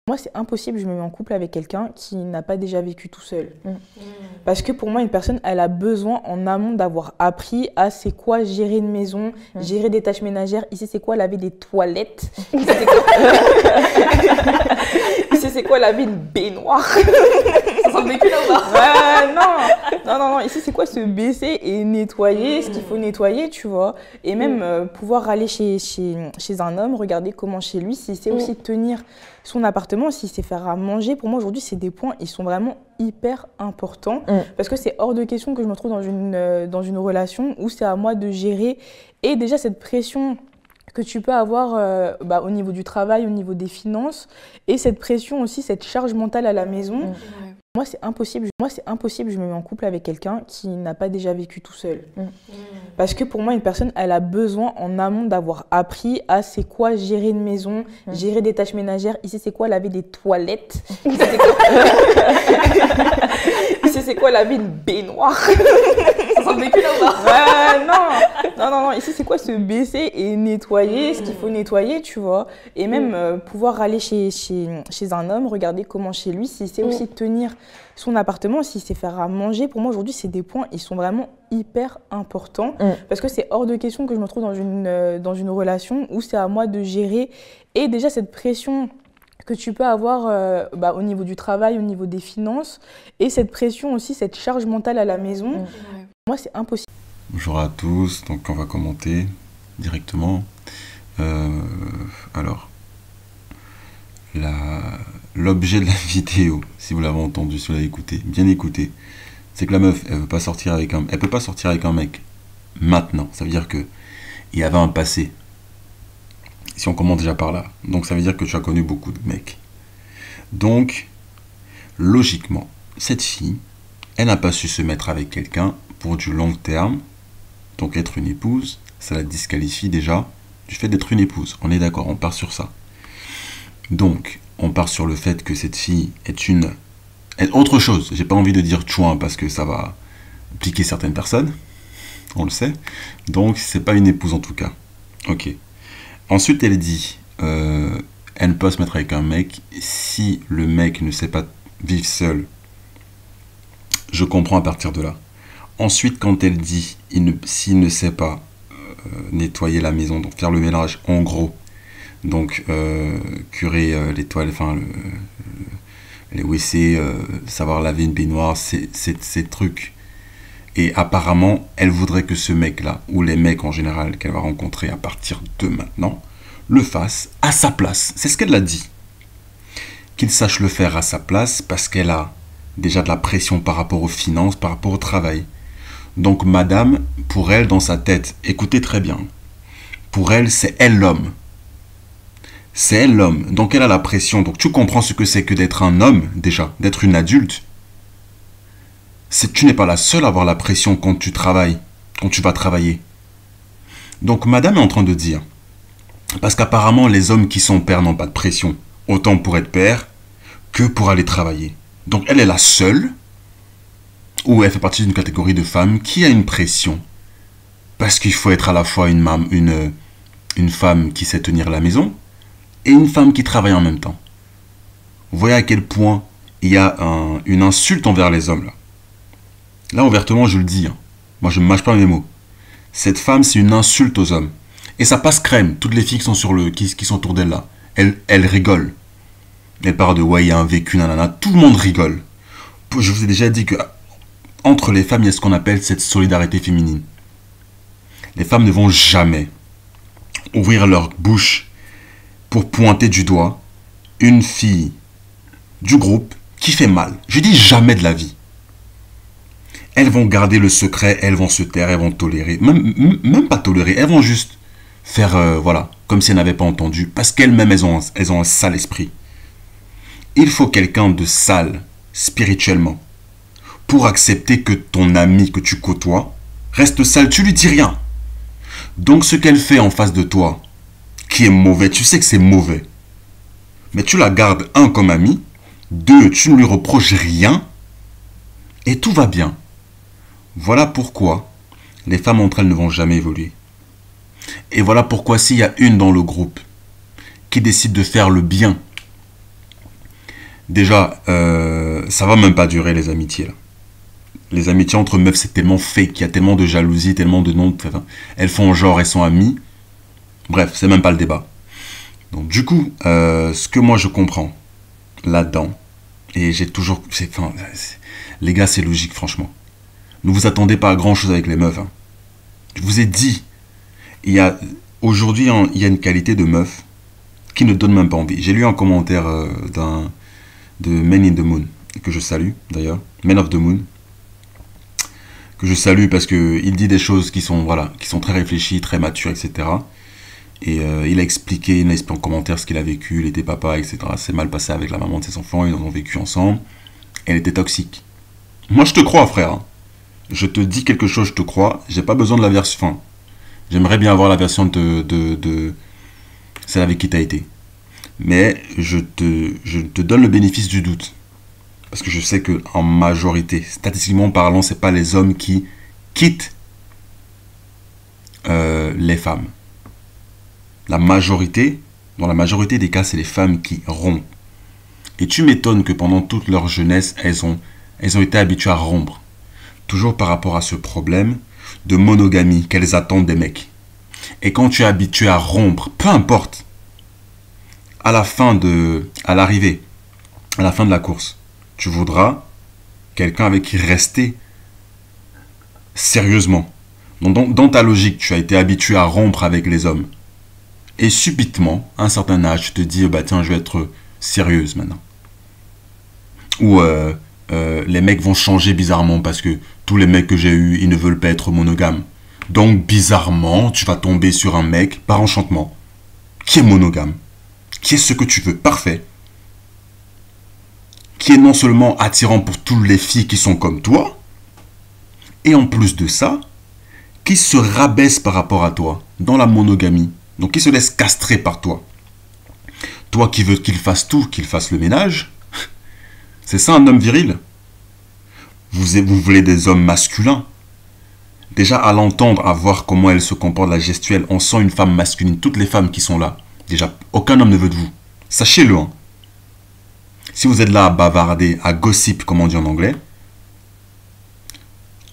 Moi, c'est impossible, je me mets en couple avec quelqu'un qui n'a pas déjà vécu tout seul. Parce que pour moi, une personne, elle a besoin en amont d'avoir appris à c'est quoi gérer une maison, gérer des tâches ménagères. Ici, c'est quoi laver des toilettes. Ici, c'est quoi laver une baignoire. Ça sent le vécu là-bas. Non. Ici, c'est quoi se baisser et nettoyer ce qu'il faut nettoyer, tu vois. Et même pouvoir aller chez un homme, regarder comment chez lui, s'il sait aussi tenir son appartement, s'il sait faire à manger. Pour moi, aujourd'hui, c'est des points, ils sont vraiment hyper importants. Parce que c'est hors de question que je me trouve dans une relation où c'est à moi de gérer. Et déjà, cette pression que tu peux avoir au niveau du travail, au niveau des finances, et cette pression aussi, cette charge mentale à la maison. Moi, c'est impossible, je me mets en couple avec quelqu'un qui n'a pas déjà vécu tout seul. Parce que pour moi, une personne, elle a besoin en amont d'avoir appris à c'est quoi gérer une maison, gérer des tâches ménagères. Ici, c'est quoi laver des toilettes. Ici, c'est quoi laver une baignoire. Ça sent le vécu là-bas. Non. Ici, c'est quoi se baisser et nettoyer ce qu'il faut nettoyer, tu vois. Et même pouvoir aller chez un homme, regarder comment chez lui, s'il sait aussi tenir son appartement, s'il sait faire à manger. Pour moi, aujourd'hui, c'est des points, ils sont vraiment hyper importants. Parce que c'est hors de question que je me trouve dans une relation où c'est à moi de gérer. Et déjà, cette pression que tu peux avoir au niveau du travail, au niveau des finances, et cette pression aussi, cette charge mentale à la maison. Moi, c'est impossible. Bonjour à tous, donc on va commenter directement. Alors, l'objet de la vidéo, si vous l'avez entendu, si vous l'avez écouté, bien écouté, c'est que la meuf, elle peut pas sortir avec un mec maintenant. Ça veut dire que il y avait un passé. Si on commence déjà par là, donc ça veut dire que tu as connu beaucoup de mecs. Donc, logiquement, cette fille, elle n'a pas su se mettre avec quelqu'un pour du long terme. Donc être une épouse, ça la disqualifie déjà du fait d'être une épouse. On est d'accord, on part sur ça. Donc, on part sur le fait que cette fille est autre chose. J'ai pas envie de dire chouin parce que ça va piquer certaines personnes. On le sait. Donc, c'est pas une épouse en tout cas. Ok. Ensuite, elle dit, elle ne peut se mettre avec un mec si le mec ne sait pas vivre seul. Je comprends à partir de là. Ensuite, quand elle dit, s'il ne sait pas nettoyer la maison, donc faire le ménage en gros, donc curer les toilettes, enfin les WC, savoir laver une baignoire, ces trucs. Et apparemment, elle voudrait que ce mec-là, ou les mecs en général qu'elle va rencontrer à partir de maintenant, le fasse à sa place. C'est ce qu'elle a dit. Qu'il sache le faire à sa place parce qu'elle a déjà de la pression par rapport aux finances, par rapport au travail. Donc madame, pour elle, dans sa tête, écoutez très bien, pour elle, c'est elle l'homme. C'est elle l'homme. Donc elle a la pression. Donc tu comprends ce que c'est que d'être un homme, déjà, d'être une adulte. Tu n'es pas la seule à avoir la pression quand tu travailles, quand tu vas travailler. Donc madame est en train de dire, parce qu'apparemment les hommes qui sont pères n'ont pas de pression, autant pour être père que pour aller travailler. Donc elle est la seule, ou elle fait partie d'une catégorie de femmes qui a une pression. Parce qu'il faut être à la fois une femme qui sait tenir la maison et une femme qui travaille en même temps. Vous voyez à quel point il y a une insulte envers les hommes là. Là, ouvertement, je le dis. Moi, je ne mâche pas mes mots. Cette femme, c'est une insulte aux hommes. Et ça passe crème. Toutes les filles qui sont autour d'elle là, elles rigolent. Elle parle de ouais, il y a un vécu, nanana. Tout le monde rigole. Je vous ai déjà dit que entre les femmes, il y a ce qu'on appelle cette solidarité féminine. Les femmes ne vont jamais ouvrir leur bouche pour pointer du doigt une fille du groupe qui fait mal. Je dis jamais de la vie. Elles vont garder le secret, elles vont se taire, elles vont tolérer. Même pas tolérer, elles vont juste faire, voilà, comme si elles n'avaient pas entendu. Parce qu'elles-mêmes, elles ont un sale esprit. Il faut quelqu'un de sale, spirituellement, pour accepter que ton ami que tu côtoies reste sale. Tu lui dis rien. Donc ce qu'elle fait en face de toi, qui est mauvais, tu sais que c'est mauvais. Mais tu la gardes, un, comme ami. Deux, tu ne lui reproches rien. Et tout va bien. Voilà pourquoi les femmes entre elles ne vont jamais évoluer. Et voilà pourquoi s'il y a une dans le groupe qui décide de faire le bien Déjà, ça va même pas durer les amitiés là. Les amitiés entre meufs, c'est tellement fake, il y a tellement de jalousie, tellement de noms. Enfin, elles font genre, elles sont amies. Bref, c'est même pas le débat. Donc du coup, ce que moi je comprends là-dedans, et j'ai toujours... les gars, c'est logique, franchement. Ne vous attendez pas à grand-chose avec les meufs. Hein. Je vous ai dit, aujourd'hui, il y a une qualité de meuf qui ne donne même pas envie. J'ai lu un commentaire de Men in the Moon, que je salue d'ailleurs, Men of the Moon, que je salue parce qu'il dit des choses qui sont, voilà, qui sont très réfléchies, très matures, etc. Et il a expliqué en commentaire ce qu'il a vécu, il était papa, etc. C'est mal passé avec la maman de ses enfants, ils en ont vécu ensemble. Elle était toxique. Moi, je te crois, frère. Hein. Je te dis quelque chose, je te crois. J'ai pas besoin de la version... Enfin, j'aimerais bien avoir la version de celle avec qui t'as été. Mais je te donne le bénéfice du doute. Parce que je sais qu'en majorité, statistiquement parlant, c'est pas les hommes qui quittent les femmes. Dans la majorité des cas, c'est les femmes qui rompent. Et tu m'étonnes que pendant toute leur jeunesse, elles ont été habituées à rompre. Toujours par rapport à ce problème de monogamie qu'elles attendent des mecs. Et quand tu es habitué à rompre, peu importe, à l'arrivée, à la fin de la course, tu voudras quelqu'un avec qui rester sérieusement. Donc, dans ta logique, tu as été habitué à rompre avec les hommes. Et subitement, à un certain âge, tu te dis, bah tiens, je vais être sérieuse maintenant. Ou les mecs vont changer bizarrement parce que tous les mecs que j'ai eus, ils ne veulent pas être monogames. Donc, bizarrement, tu vas tomber sur un mec, par enchantement, qui est monogame, qui est ce que tu veux, parfait, qui est non seulement attirant pour toutes les filles qui sont comme toi, et en plus de ça, qui se rabaisse par rapport à toi, dans la monogamie. Donc, qui se laisse castrer par toi. Toi qui veux qu'il fasse tout, qu'il fasse le ménage. C'est ça un homme viril. Vous voulez des hommes masculins. Déjà, à l'entendre, à voir comment elle se comporte, la gestuelle, on sent une femme masculine. Toutes les femmes qui sont là, déjà, aucun homme ne veut de vous. Sachez-le. Hein. Si vous êtes là à bavarder, à gossip, comme on dit en anglais,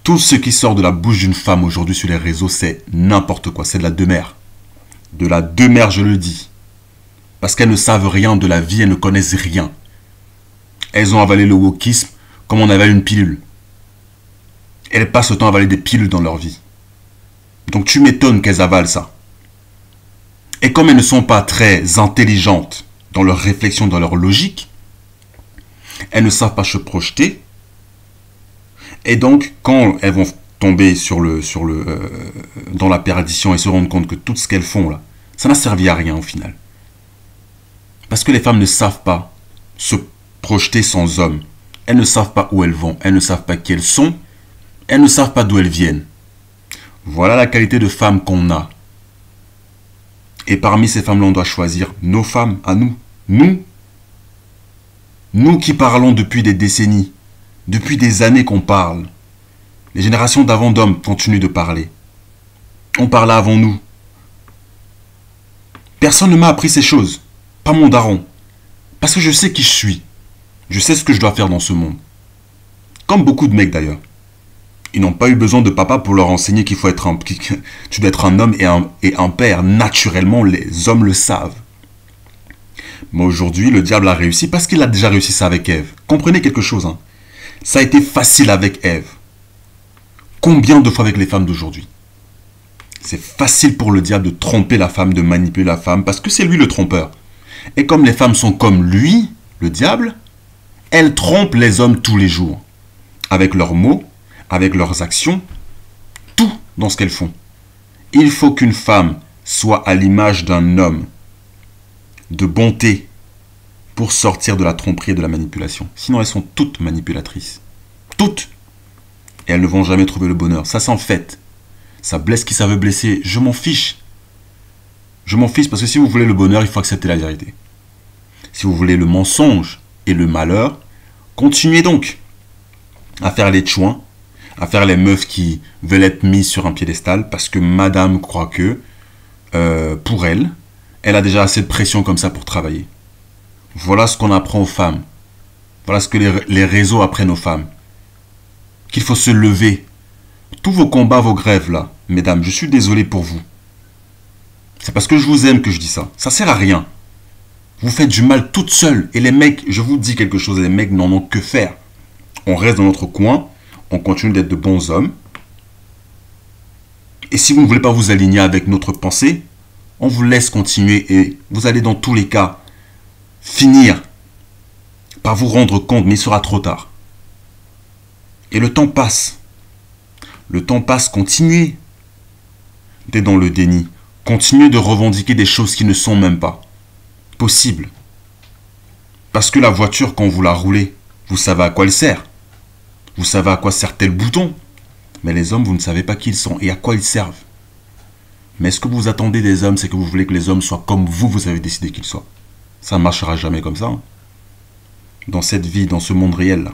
tout ce qui sort de la bouche d'une femme aujourd'hui sur les réseaux, c'est n'importe quoi. C'est de la demeure. De la demeure, je le dis. Parce qu'elles ne savent rien de la vie, elles ne connaissent rien. Elles ont avalé le wokisme comme on avale une pilule. Elles passent le temps à avaler des pilules dans leur vie. Donc tu m'étonnes qu'elles avalent ça. Et comme elles ne sont pas très intelligentes dans leur réflexion, dans leur logique, elles ne savent pas se projeter. Et donc, quand elles vont tomber dans la perdition et se rendre compte que tout ce qu'elles font là, ça n'a servi à rien au final. Parce que les femmes ne savent pas se projeter sans hommes. Elles ne savent pas où elles vont, elles ne savent pas qui elles sont, elles ne savent pas d'où elles viennent. Voilà la qualité de femmes qu'on a. Et parmi ces femmes-là, on doit choisir nos femmes à nous. Nous qui parlons depuis des décennies, depuis des années qu'on parle. Les générations d'avant d'hommes continuent de parler. On parlait avant nous. Personne ne m'a appris ces choses. Pas mon daron. Parce que je sais qui je suis. Je sais ce que je dois faire dans ce monde. Comme beaucoup de mecs d'ailleurs. Ils n'ont pas eu besoin de papa pour leur enseigner qu'il faut être tu dois être un homme et un père. Naturellement, les hommes le savent. Mais aujourd'hui, le diable a réussi parce qu'il a déjà réussi ça avec Ève. Comprenez quelque chose, hein. Ça a été facile avec Ève. Combien de fois avec les femmes d'aujourd'hui? C'est facile pour le diable de tromper la femme, de manipuler la femme, parce que c'est lui le trompeur. Et comme les femmes sont comme lui, le diable, elles trompent les hommes tous les jours. Avec leurs mots, avec leurs actions, tout dans ce qu'elles font. Il faut qu'une femme soit à l'image d'un homme, de bonté, pour sortir de la tromperie et de la manipulation. Sinon, elles sont toutes manipulatrices. Toutes. Et elles ne vont jamais trouver le bonheur. Ça, c'est en fait. Ça blesse qui ça veut blesser. Je m'en fiche. Je m'en fiche parce que si vous voulez le bonheur, il faut accepter la vérité. Si vous voulez le mensonge et le malheur, continuez donc à faire les chouins, à faire les meufs qui veulent être mises sur un piédestal parce que madame croit que, pour elle, elle a déjà assez de pression comme ça pour travailler. Voilà ce qu'on apprend aux femmes. Voilà ce que les réseaux apprennent aux femmes. Qu'il faut se lever. Tous vos combats, vos grèves là, mesdames, je suis désolé pour vous. C'est parce que je vous aime que je dis ça. Ça sert à rien. Vous faites du mal toute seule. Et les mecs, je vous dis quelque chose, les mecs n'en ont que faire. On reste dans notre coin, on continue d'être de bons hommes. Et si vous ne voulez pas vous aligner avec notre pensée, on vous laisse continuer et vous allez dans tous les cas finir par vous rendre compte, mais il sera trop tard. Et le temps passe. Le temps passe, continuez d'être dans le déni. Continuez de revendiquer des choses qui ne sont même pas possibles. Parce que la voiture, quand vous la roulez, vous savez à quoi elle sert. Vous savez à quoi sert tel bouton. Mais les hommes, vous ne savez pas qui ils sont et à quoi ils servent. Mais ce que vous attendez des hommes, c'est que vous voulez que les hommes soient comme vous avez décidé qu'ils soient. Ça ne marchera jamais comme ça. Hein. Dans cette vie, dans ce monde réel-là.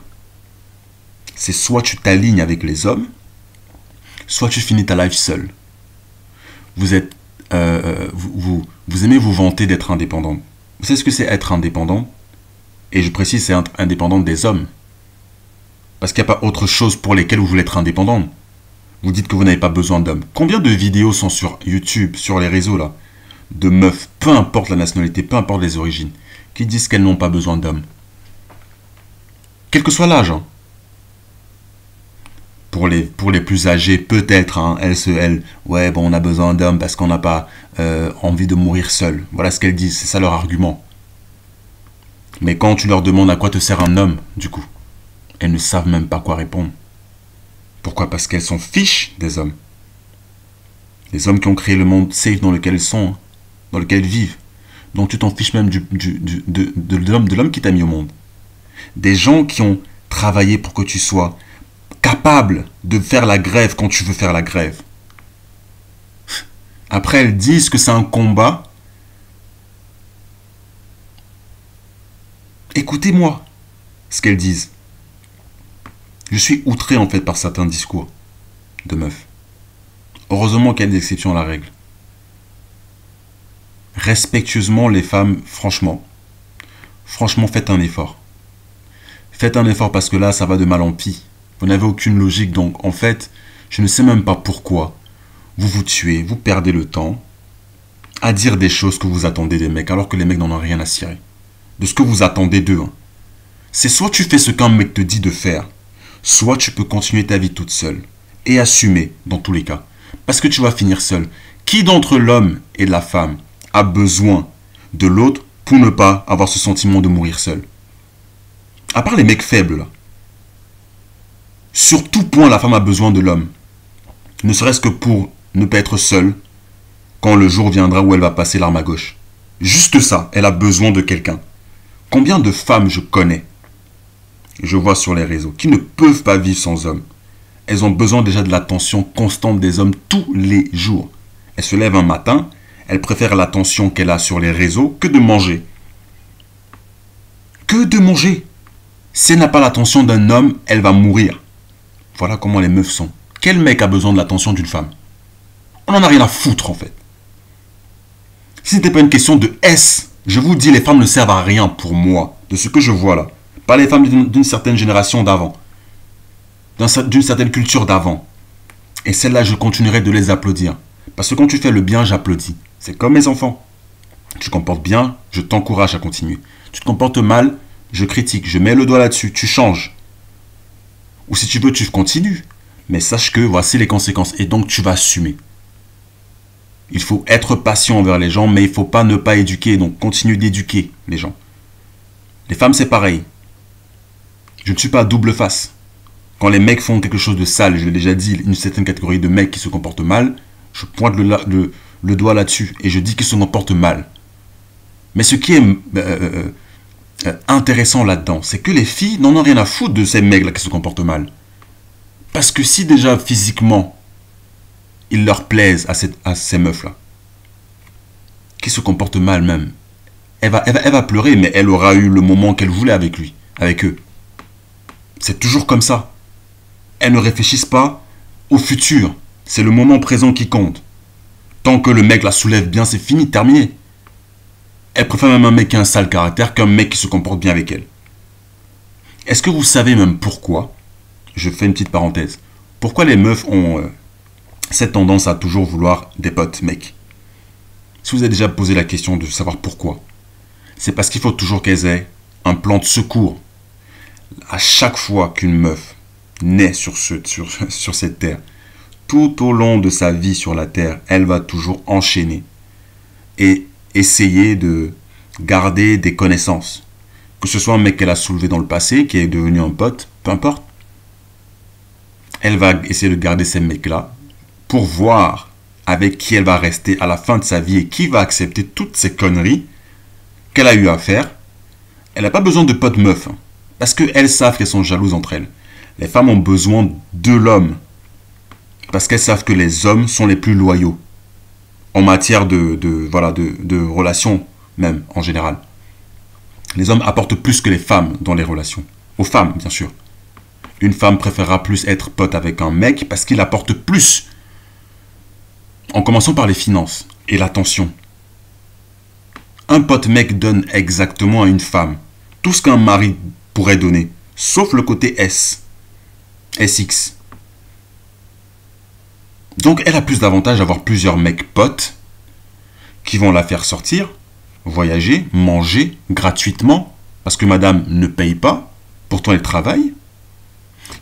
C'est soit tu t'alignes avec les hommes, soit tu finis ta life seul. Vous êtes, vous aimez vous vanter d'être indépendant. Vous savez ce que c'est être indépendant? Et je précise, c'est être indépendant des hommes. Parce qu'il n'y a pas autre chose pour lesquelles vous voulez être indépendant. Vous dites que vous n'avez pas besoin d'hommes. Combien de vidéos sont sur YouTube, sur les réseaux là, de meufs, peu importe la nationalité, peu importe les origines, qui disent qu'elles n'ont pas besoin d'hommes? Quel que soit l'âge. Hein. Pour les plus âgés, peut-être, hein, ouais, bon, on a besoin d'hommes parce qu'on n'a pas envie de mourir seul. Voilà ce qu'elles disent, c'est ça leur argument. Mais quand tu leur demandes à quoi te sert un homme, du coup, elles ne savent même pas quoi répondre. Pourquoi? Parce qu'elles s'en fichent des hommes. Les hommes qui ont créé le monde safe dans lequel elles sont, hein, dans lequel elles vivent. Donc tu t'en fiches même de l'homme qui t'a mis au monde. Des gens qui ont travaillé pour que tu sois capable de faire la grève quand tu veux faire la grève. Après, elles disent que c'est un combat. Écoutez-moi ce qu'elles disent. Je suis outré en fait par certains discours de meufs. Heureusement qu'il y a des exceptions à la règle. Respectueusement les femmes, franchement, faites un effort. Faites un effort parce que là, ça va de mal en pis. Vous n'avez aucune logique, donc en fait, je ne sais même pas pourquoi vous vous tuez, vous perdez le temps à dire des choses que vous attendez des mecs, alors que les mecs n'en ont rien à cirer. De ce que vous attendez d'eux. Hein. C'est soit tu fais ce qu'un mec te dit de faire, soit tu peux continuer ta vie toute seule et assumer dans tous les cas. Parce que tu vas finir seul. Qui d'entre l'homme et la femme a besoin de l'autre pour ne pas avoir ce sentiment de mourir seul? À part les mecs faibles là. Sur tout point, la femme a besoin de l'homme. Ne serait-ce que pour ne pas être seule quand le jour viendra où elle va passer l'arme à gauche. Juste ça, elle a besoin de quelqu'un. Combien de femmes je connais, je vois sur les réseaux, qui ne peuvent pas vivre sans hommes. Elles ont besoin déjà de l'attention constante des hommes tous les jours. Elles se lèvent un matin, elles préfèrent l'attention qu'elle a sur les réseaux que de manger. Que de manger. Si elle n'a pas l'attention d'un homme, elle va mourir. Voilà comment les meufs sont. Quel mec a besoin de l'attention d'une femme? On n'en a rien à foutre en fait. Si ce n'était pas une question de S, je vous dis, les femmes ne servent à rien pour moi, de ce que je vois là. Pas les femmes d'une certaine génération d'avant, d'une certaine culture d'avant. Et celles-là, je continuerai de les applaudir. Parce que quand tu fais le bien, j'applaudis. C'est comme mes enfants. Tu te comportes bien, je t'encourage à continuer. Tu te comportes mal, je critique, je mets le doigt là-dessus, tu changes. Ou si tu veux, tu continues. Mais sache que voici les conséquences. Et donc, tu vas assumer. Il faut être patient envers les gens, mais il ne faut pas ne pas éduquer. Donc, continue d'éduquer les gens. Les femmes, c'est pareil. Je ne suis pas à double face. Quand les mecs font quelque chose de sale, je l'ai déjà dit, une certaine catégorie de mecs qui se comportent mal, je pointe le doigt là-dessus et je dis qu'ils se comportent mal. Mais ce qui est intéressant là-dedans, c'est que les filles n'en ont rien à foutre de ces mecs-là qui se comportent mal. Parce que si déjà physiquement, ils leur plaisent à ces meufs-là, qui se comportent mal même, elle va pleurer, mais elle aura eu le moment qu'elle voulait avec lui, avec eux. C'est toujours comme ça. Elles ne réfléchissent pas au futur. C'est le moment présent qui compte. Tant que le mec la soulève bien, c'est fini, terminé. Elle préfère même un mec qui a un sale caractère qu'un mec qui se comporte bien avec elle. Est-ce que vous savez même pourquoi? Je fais une petite parenthèse. Pourquoi les meufs ont cette tendance à toujours vouloir des potes, mecs? Si vous avez déjà posé la question de savoir pourquoi, c'est parce qu'il faut toujours qu'elles aient un plan de secours. À chaque fois qu'une meuf naît sur cette terre, tout au long de sa vie sur la terre, elle va toujours enchaîner et essayer de garder des connaissances. Que ce soit un mec qu'elle a soulevé dans le passé, qui est devenu un pote, peu importe. Elle va essayer de garder ces mecs-là pour voir avec qui elle va rester à la fin de sa vie et qui va accepter toutes ces conneries qu'elle a eu à faire. Elle n'a pas besoin de potes meufs, hein, parce qu'elles savent qu'elles sont jalouses entre elles. Les femmes ont besoin de l'homme, parce qu'elles savent que les hommes sont les plus loyaux en matière de relations même en général. Les hommes apportent plus que les femmes dans les relations. Aux femmes, bien sûr. Une femme préférera plus être pote avec un mec parce qu'il apporte plus. En commençant par les finances et l'attention. Un pote mec donne exactement à une femme tout ce qu'un mari pourrait donner, sauf le côté SX. Donc elle a plus d'avantages d'avoir plusieurs mecs potes qui vont la faire sortir, voyager, manger gratuitement, parce que madame ne paye pas, pourtant elle travaille,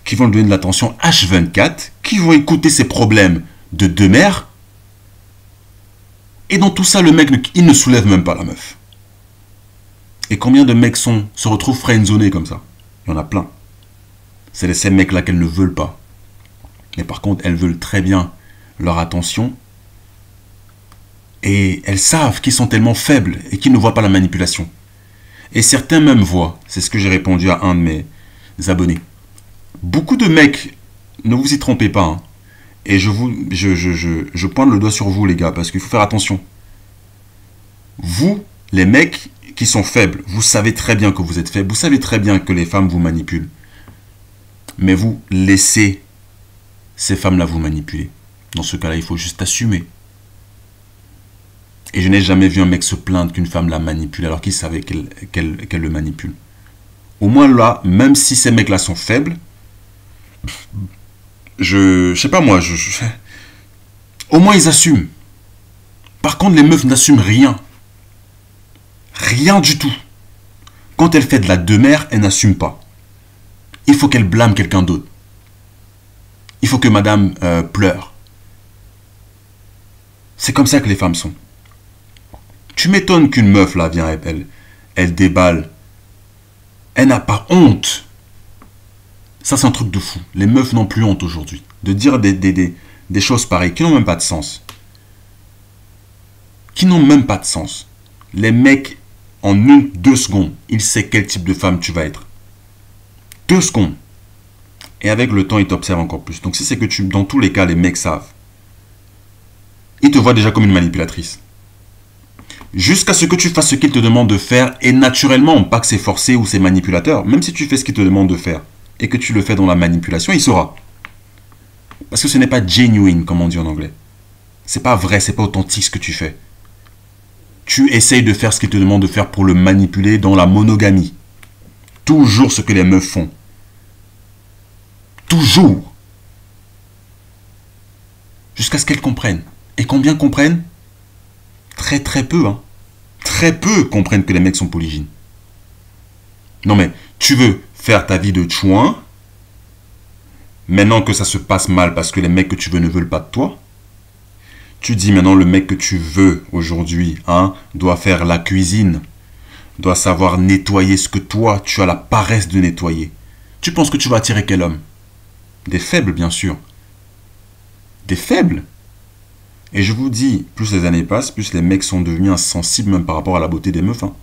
qui vont lui donner de l'attention H24, qui vont écouter ses problèmes de deux mères, et dans tout ça, le mec, il ne soulève même pas la meuf. Et combien de mecs se retrouvent friendzonés comme ça? Il y en a plein. C'est ces mecs-là qu'elles ne veulent pas. Mais par contre, elles veulent très bien leur attention. Et elles savent qu'ils sont tellement faibles et qu'ils ne voient pas la manipulation. Et certains même voient. C'est ce que j'ai répondu à un de mes abonnés. Beaucoup de mecs, ne vous y trompez pas, hein, et je pointe le doigt sur vous les gars, parce qu'il faut faire attention. Vous, les mecs qui sont faibles, vous savez très bien que vous êtes faibles, vous savez très bien que les femmes vous manipulent. Mais vous laissez ces femmes-là vous manipuler. Dans ce cas-là, il faut juste assumer. Et je n'ai jamais vu un mec se plaindre qu'une femme la manipule alors qu'il savait qu'elle le manipule. Au moins là, même si ces mecs-là sont faibles, je sais pas moi, au moins ils assument. Par contre, les meufs n'assument rien. Rien du tout. Quand elle fait de la demeure, elle n'assume pas. Il faut qu'elle blâme quelqu'un d'autre. Il faut que madame pleure. C'est comme ça que les femmes sont. Tu m'étonnes qu'une meuf là vient, elle déballe. Elle n'a pas honte. Ça, c'est un truc de fou. Les meufs n'ont plus honte aujourd'hui. De dire des choses pareilles qui n'ont même pas de sens. Qui n'ont même pas de sens. Les mecs, en 2 secondes, ils savent quel type de femme tu vas être. 2 secondes. Et avec le temps, ils t'observent encore plus. Donc si c'est que dans tous les cas, les mecs savent. Ils te voient déjà comme une manipulatrice. Jusqu'à ce que tu fasses ce qu'ils te demandent de faire. Et naturellement, pas que c'est forcé ou c'est manipulateur. Même si tu fais ce qu'ils te demandent de faire. Et que tu le fais dans la manipulation, il saura. Parce que ce n'est pas genuine, comme on dit en anglais. C'est pas vrai, c'est pas authentique ce que tu fais. Tu essayes de faire ce qu'il te demande de faire pour le manipuler dans la monogamie. Toujours ce que les meufs font. Toujours. Jusqu'à ce qu'elles comprennent. Et combien comprennent? Très très peu, hein. Très peu comprennent que les mecs sont polygynes. Non mais, tu veux faire ta vie de chouin, maintenant que ça se passe mal parce que les mecs que tu veux ne veulent pas de toi, tu dis maintenant le mec que tu veux aujourd'hui, hein, doit faire la cuisine, doit savoir nettoyer ce que toi, tu as la paresse de nettoyer. Tu penses que tu vas attirer quel homme? Des faibles, bien sûr. Des faibles. Et je vous dis, plus les années passent, plus les mecs sont devenus insensibles même par rapport à la beauté des meufs. Hein.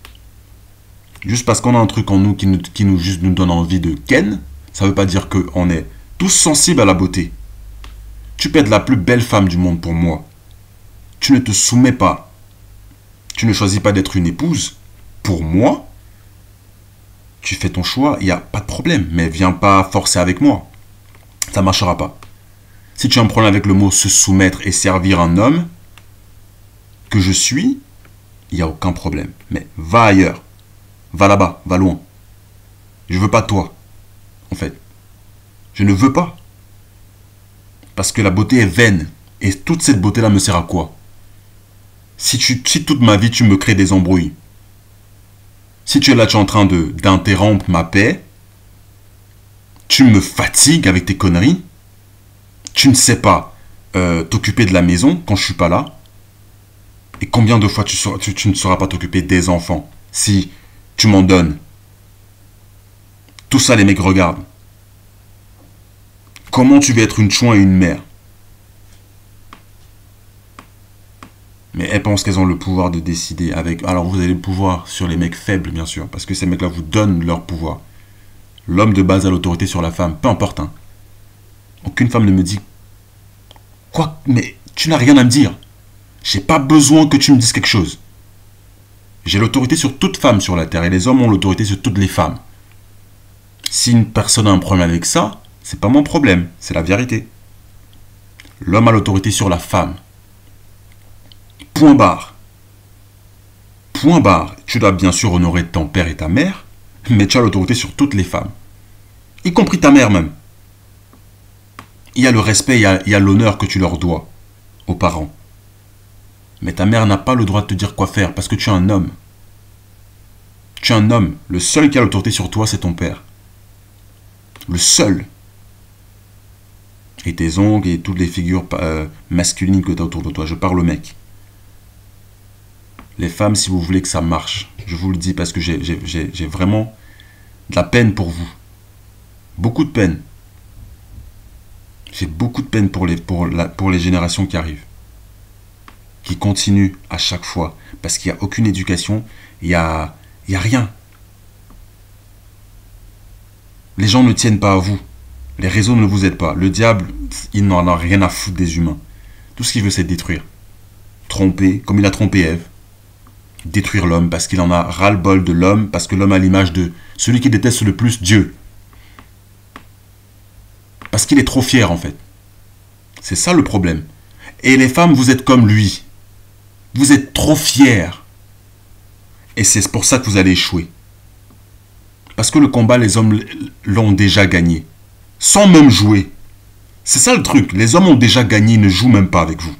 Juste parce qu'on a un truc en nous qui nous donne envie de ken, ça ne veut pas dire qu'on est tous sensibles à la beauté. Tu peux être la plus belle femme du monde pour moi. Tu ne te soumets pas. Tu ne choisis pas d'être une épouse. Pour moi, tu fais ton choix, il n'y a pas de problème. Mais viens pas forcer avec moi. Ça ne marchera pas. Si tu as un problème avec le mot se soumettre et servir un homme que je suis, il n'y a aucun problème. Mais va ailleurs. Va là-bas, va loin. Je veux pas de toi. en fait. Je ne veux pas. Parce que la beauté est vaine. Et toute cette beauté-là me sert à quoi? Si toute ma vie, tu me crées des embrouilles. Si tu es là, tu es en train d'interrompre ma paix. Tu me fatigues avec tes conneries. Tu ne sais pas t'occuper de la maison quand je suis pas là. Et combien de fois tu ne sauras pas t'occuper des enfants si tu m'en donnes? Tout ça, les mecs regardent. Comment tu veux être une chouin et une mère? Mais elles pensent qu'elles ont le pouvoir de décider avec... Alors vous avez le pouvoir sur les mecs faibles, bien sûr, parce que ces mecs-là vous donnent leur pouvoir. L'homme de base a l'autorité sur la femme, peu importe. Hein. Aucune femme ne me dit... Quoi? Mais tu n'as rien à me dire. J'ai pas besoin que tu me dises quelque chose. J'ai l'autorité sur toute femme sur la terre, et les hommes ont l'autorité sur toutes les femmes. Si une personne a un problème avec ça, c'est pas mon problème, c'est la vérité. L'homme a l'autorité sur la femme. Point barre. Point barre. Tu dois bien sûr honorer ton père et ta mère, mais tu as l'autorité sur toutes les femmes. Y compris ta mère même. Il y a le respect, il y a l'honneur que tu leur dois aux parents. Mais ta mère n'a pas le droit de te dire quoi faire parce que tu es un homme. Tu es un homme. Le seul qui a l'autorité sur toi, c'est ton père. Le seul. Et tes oncles et toutes les figures masculines que tu as autour de toi. Je parle aux mecs. Les femmes, si vous voulez que ça marche, je vous le dis parce que j'ai vraiment de la peine pour vous. Beaucoup de peine. J'ai beaucoup de peine pour les générations qui arrivent. Qui continuent à chaque fois. Parce qu'il n'y a aucune éducation, il n'y a rien. Les gens ne tiennent pas à vous. Les réseaux ne vous aident pas. Le diable, il n'en a rien à foutre des humains. Tout ce qu'il veut, c'est détruire. Tromper, comme il a trompé Ève. Détruire l'homme, parce qu'il en a ras-le-bol de l'homme, parce que l'homme a l'image de celui qui déteste le plus Dieu. Parce qu'il est trop fier, en fait. C'est ça le problème. Et les femmes, vous êtes comme lui. Vous êtes trop fiers. Et c'est pour ça que vous allez échouer. Parce que le combat, les hommes l'ont déjà gagné. Sans même jouer. C'est ça le truc. Les hommes ont déjà gagné, ils ne jouent même pas avec vous.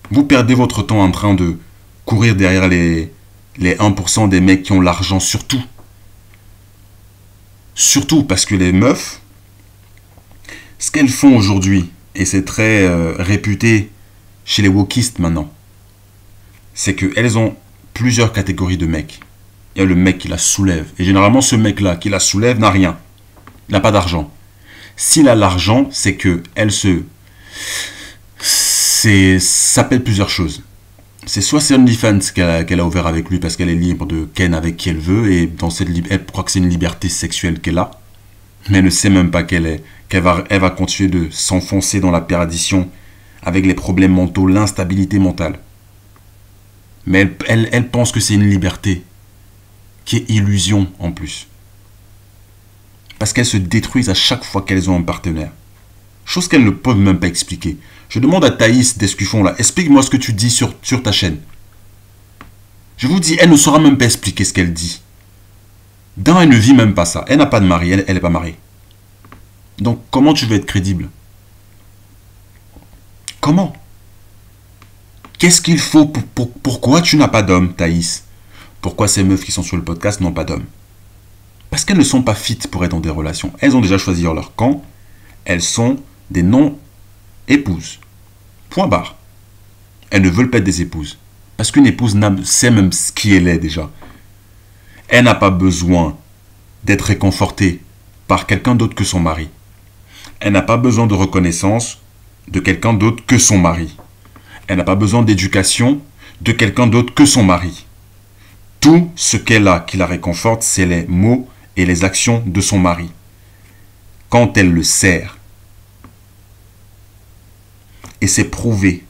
Vous perdez votre temps en train de courir derrière les 1% des mecs qui ont l'argent, surtout. Surtout parce que les meufs, ce qu'elles font aujourd'hui, et c'est très réputé chez les wokistes maintenant, c'est qu'elles ont plusieurs catégories de mecs. Il y a le mec qui la soulève. Et généralement, ce mec-là qui la soulève n'a rien. Il n'a pas d'argent. S'il a l'argent, c'est que elle ça s'appelle plusieurs choses. C'est soit c'est OnlyFans qu'elle a ouvert avec lui parce qu'elle est libre de ken avec qui elle veut et dans elle croit que c'est une liberté sexuelle qu'elle a. Mais elle ne sait même pas qu'elle va continuer de s'enfoncer dans la perdition avec les problèmes mentaux, l'instabilité mentale. Mais elle pense que c'est une liberté qui est illusion en plus. Parce qu'elles se détruisent à chaque fois qu'elles ont un partenaire. Chose qu'elles ne peuvent même pas expliquer. Je demande à Thaïs d'Escuffon là, explique-moi ce que tu dis sur ta chaîne. Je vous dis, elle ne saura même pas expliquer ce qu'elle dit. Elle ne vit même pas ça. Elle n'a pas de mari, elle n'est pas mariée. Donc comment tu veux être crédible? Comment? Qu'est-ce qu'il faut pourquoi tu n'as pas d'homme, Thaïs? Pourquoi ces meufs qui sont sur le podcast n'ont pas d'homme? Parce qu'elles ne sont pas fit pour être dans des relations. Elles ont déjà choisi leur camp. Elles sont des non-épouses. Point barre. Elles ne veulent pas être des épouses. Parce qu'une épouse sait même ce qui elle est déjà. Elle n'a pas besoin d'être réconfortée par quelqu'un d'autre que son mari. Elle n'a pas besoin de reconnaissance de quelqu'un d'autre que son mari. Elle n'a pas besoin d'éducation de quelqu'un d'autre que son mari. Tout ce qu'elle a qui la réconforte, c'est les mots et les actions de son mari. Quand elle le sert. Et c'est prouvé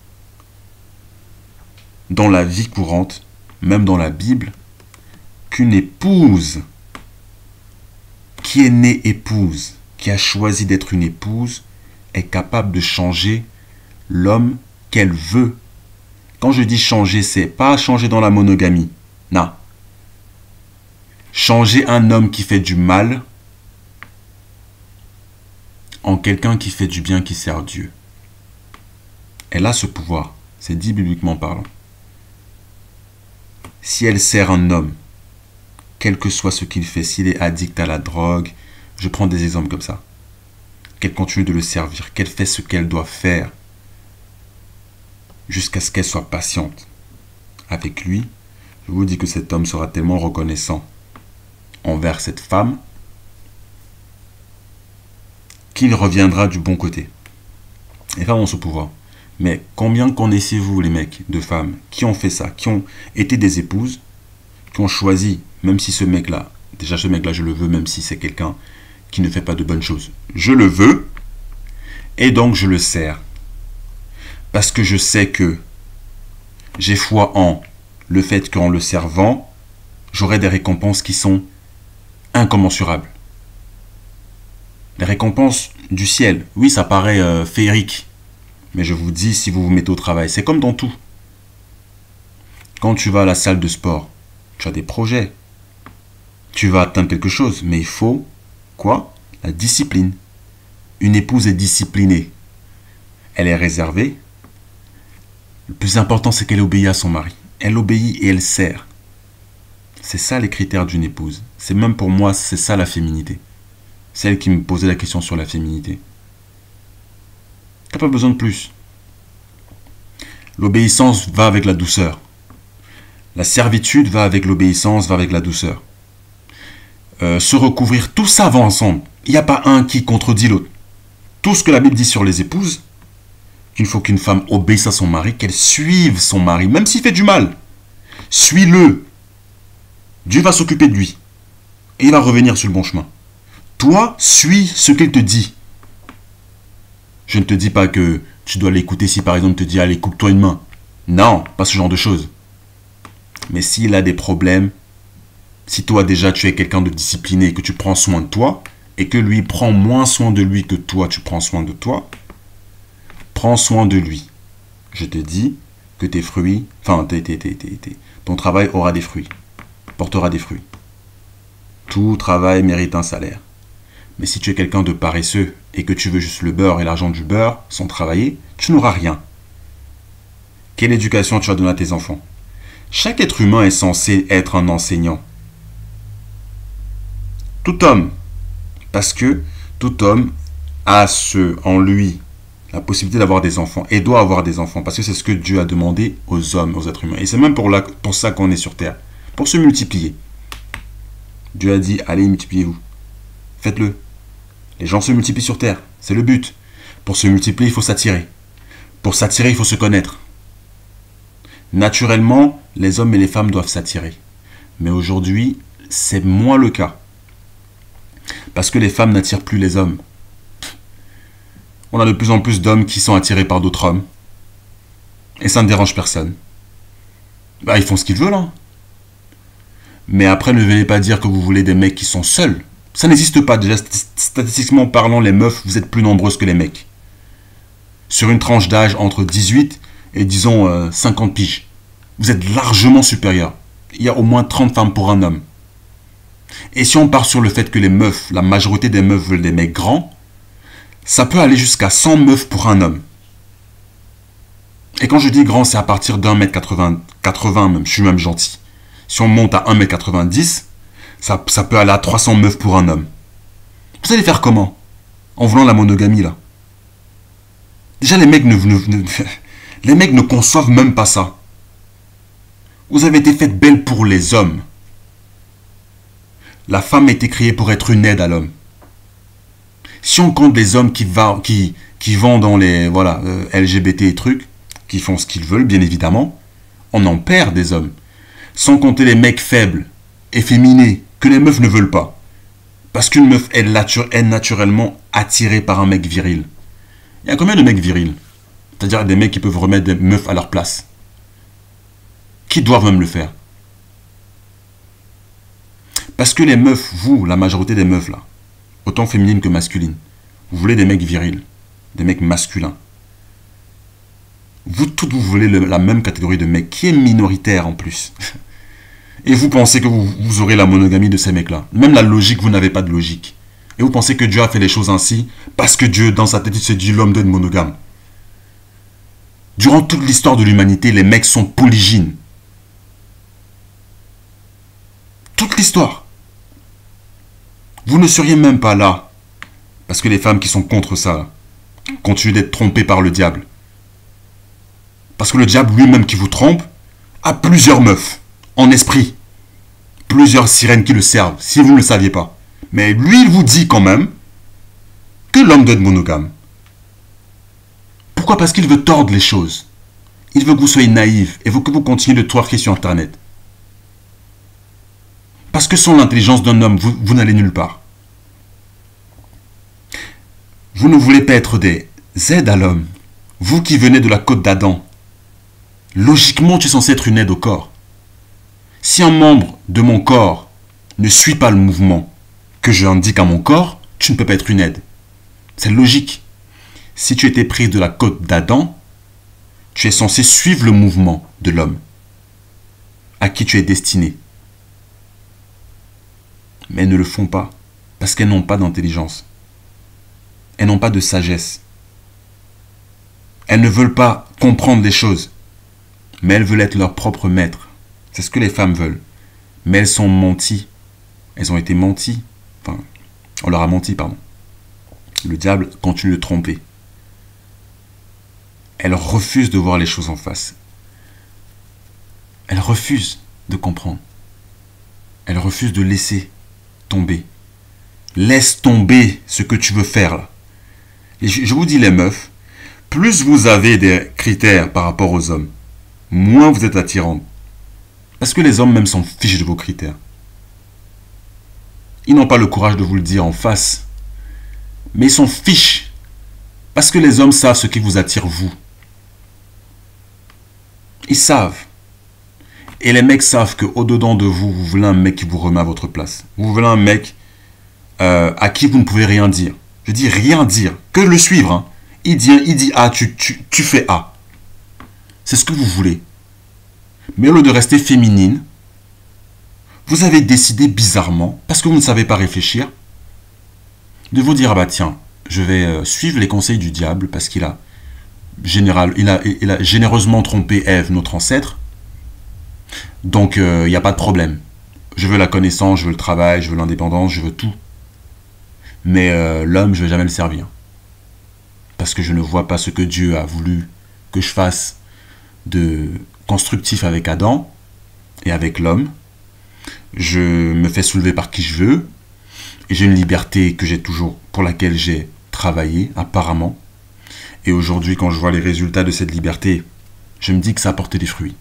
dans la vie courante, même dans la Bible, qu'une épouse qui est née épouse, qui a choisi d'être une épouse, est capable de changer l'homme qu'elle veut. Quand je dis changer, c'est pas changer dans la monogamie. Non. Changer un homme qui fait du mal en quelqu'un qui fait du bien, qui sert Dieu. Elle a ce pouvoir, c'est dit bibliquement parlant. Si elle sert un homme, quel que soit ce qu'il fait, s'il est addict à la drogue, je prends des exemples comme ça, qu'elle continue de le servir, qu'elle fait ce qu'elle doit faire, jusqu'à ce qu'elle soit patiente avec lui, je vous dis que cet homme sera tellement reconnaissant envers cette femme qu'il reviendra du bon côté. Les femmes ont ce pouvoir. Mais combien connaissez-vous les mecs de femmes qui ont fait ça, qui ont été des épouses, qui ont choisi, même si ce mec-là, déjà ce mec-là je le veux, même si c'est quelqu'un qui ne fait pas de bonnes choses, je le veux, et donc je le sers. Parce que je sais que j'ai foi en le fait qu'en le servant, j'aurai des récompenses qui sont incommensurables. Les récompenses du ciel, oui, ça paraît féerique, mais je vous dis, si vous vous mettez au travail, c'est comme dans tout. Quand tu vas à la salle de sport, tu as des projets, tu vas atteindre quelque chose, mais il faut, quoi? La discipline. Une épouse est disciplinée. Elle est réservée. Le plus important, c'est qu'elle obéit à son mari. Elle obéit et elle sert. C'est ça les critères d'une épouse. C'est même pour moi, c'est ça la féminité. Celle qui me posait la question sur la féminité. Tu n'as pas besoin de plus. L'obéissance va avec la douceur. La servitude va avec l'obéissance, va avec la douceur. Se recouvrir, tout ça va ensemble. Il n'y a pas un qui contredit l'autre. Tout ce que la Bible dit sur les épouses, qu'il faut qu'une femme obéisse à son mari, qu'elle suive son mari, même s'il fait du mal. Suis-le. Dieu va s'occuper de lui. Et il va revenir sur le bon chemin. Toi, suis ce qu'il te dit. Je ne te dis pas que tu dois l'écouter si par exemple il te dit allez coupe-toi une main. Non, pas ce genre de choses. Mais s'il a des problèmes, si toi déjà tu es quelqu'un de discipliné, que tu prends soin de toi, et que lui prend moins soin de lui que toi tu prends soin de toi, prends soin de lui. Je te dis que tes fruits, enfin ton travail aura des fruits, portera des fruits. Tout travail mérite un salaire. Mais si tu es quelqu'un de paresseux et que tu veux juste le beurre et l'argent du beurre sans travailler, tu n'auras rien. Quelle éducation tu vas donner à tes enfants? Chaque être humain est censé être un enseignant. Tout homme. Parce que tout homme a en lui la possibilité d'avoir des enfants et doit avoir des enfants. Parce que c'est ce que Dieu a demandé aux hommes, aux êtres humains. Et c'est même pour ça qu'on est sur terre. Pour se multiplier. Dieu a dit, allez, multipliez-vous. Faites-le. Les gens se multiplient sur terre. C'est le but. Pour se multiplier, il faut s'attirer. Pour s'attirer, il faut se connaître. Naturellement, les hommes et les femmes doivent s'attirer. Mais aujourd'hui, c'est moins le cas. Parce que les femmes n'attirent plus les hommes. On a de plus en plus d'hommes qui sont attirés par d'autres hommes. Et ça ne dérange personne. Bah, ils font ce qu'ils veulent, hein. Mais après, ne venez pas dire que vous voulez des mecs qui sont seuls. Ça n'existe pas. Déjà, statistiquement parlant, les meufs, vous êtes plus nombreuses que les mecs. Sur une tranche d'âge entre 18 et, disons, 50 piges. Vous êtes largement supérieurs. Il y a au moins 30 femmes pour un homme. Et si on part sur le fait que les meufs, la majorité des meufs veulent des mecs grands, ça peut aller jusqu'à 100 meufs pour un homme. Et quand je dis grand, c'est à partir d'1m80 même, je suis même gentil. Si on monte à 1m90, ça peut aller à 300 meufs pour un homme. Vous allez faire comment? En voulant la monogamie, là. Déjà, les mecs ne conçoivent même pas ça. Vous avez été faites belles pour les hommes. La femme a été créée pour être une aide à l'homme. Si on compte des hommes qui vont dans les LGBT et trucs, qui font ce qu'ils veulent, bien évidemment, on en perd des hommes. Sans compter les mecs faibles, efféminés, que les meufs ne veulent pas. Parce qu'une meuf est naturellement attirée par un mec viril. Il y a combien de mecs virils? C'est-à-dire des mecs qui peuvent remettre des meufs à leur place. Qui doivent même le faire. Parce que les meufs, vous, la majorité des meufs là, autant féminines que masculines, vous voulez des mecs virils, des mecs masculins. Vous voulez la même catégorie de mecs, qui est minoritaire en plus. Et vous pensez que vous aurez la monogamie de ces mecs-là. Même la logique, vous n'avez pas de logique. Et vous pensez que Dieu a fait les choses ainsi parce que Dieu, dans sa tête, il se dit l'homme doit être monogame. Durant toute l'histoire de l'humanité, les mecs sont polygynes. Toute l'histoire. Vous ne seriez même pas là. Parce que les femmes qui sont contre ça, là, continuent d'être trompées par le diable. Parce que le diable lui-même qui vous trompe a plusieurs meufs en esprit. Plusieurs sirènes qui le servent, si vous ne le saviez pas. Mais lui, il vous dit quand même que l'homme doit être monogame. Pourquoi? Parce qu'il veut tordre les choses. Il veut que vous soyez naïfs et que vous continuez de twerker sur Internet. Parce que sans l'intelligence d'un homme, vous n'allez nulle part. Vous ne voulez pas être des aides à l'homme. Vous qui venez de la côte d'Adam. Logiquement, tu es censé être une aide au corps. Si un membre de mon corps ne suit pas le mouvement que je indique à mon corps, tu ne peux pas être une aide. C'est logique. Si tu étais prise de la côte d'Adam, tu es censé suivre le mouvement de l'homme à qui tu es destiné. Mais elles ne le font pas parce qu'elles n'ont pas d'intelligence. Elles n'ont pas de sagesse. Elles ne veulent pas comprendre les choses, mais elles veulent être leur propre maître. C'est ce que les femmes veulent. Mais elles sont menties. Elles ont été menties. Enfin, on leur a menti, pardon. Le diable continue de tromper. Elles refusent de voir les choses en face. Elles refusent de comprendre. Elles refusent de laisser tomber. Laisse tomber ce que tu veux faire là. Et je vous dis les meufs, plus vous avez des critères par rapport aux hommes, moins vous êtes attirantes. Parce que les hommes même s'en fichent de vos critères. Ils n'ont pas le courage de vous le dire en face. Mais ils s'en fichent. Parce que les hommes savent ce qui vous attire vous. Ils savent. Et les mecs savent qu'au-dedans de vous, vous voulez un mec qui vous remet à votre place. Vous voulez un mec à qui vous ne pouvez rien dire. Je dis rien dire. Que le suivre. Hein. Il dit A, tu fais A. C'est ce que vous voulez. Mais au lieu de rester féminine, vous avez décidé bizarrement, parce que vous ne savez pas réfléchir, de vous dire, ah bah tiens, je vais suivre les conseils du diable, parce qu'il a, il a généreusement trompé Ève, notre ancêtre. Donc, il n'y a pas de problème. Je veux la connaissance, je veux le travail, je veux l'indépendance, je veux tout. Mais l'homme, je ne vais jamais le servir. Parce que je ne vois pas ce que Dieu a voulu que je fasse de constructif avec Adam et avec l'homme. Je me fais soulever par qui je veux. Et j'ai une liberté que j'ai toujours, pour laquelle j'ai travaillé, apparemment. Et aujourd'hui, quand je vois les résultats de cette liberté, je me dis que ça a porté des fruits.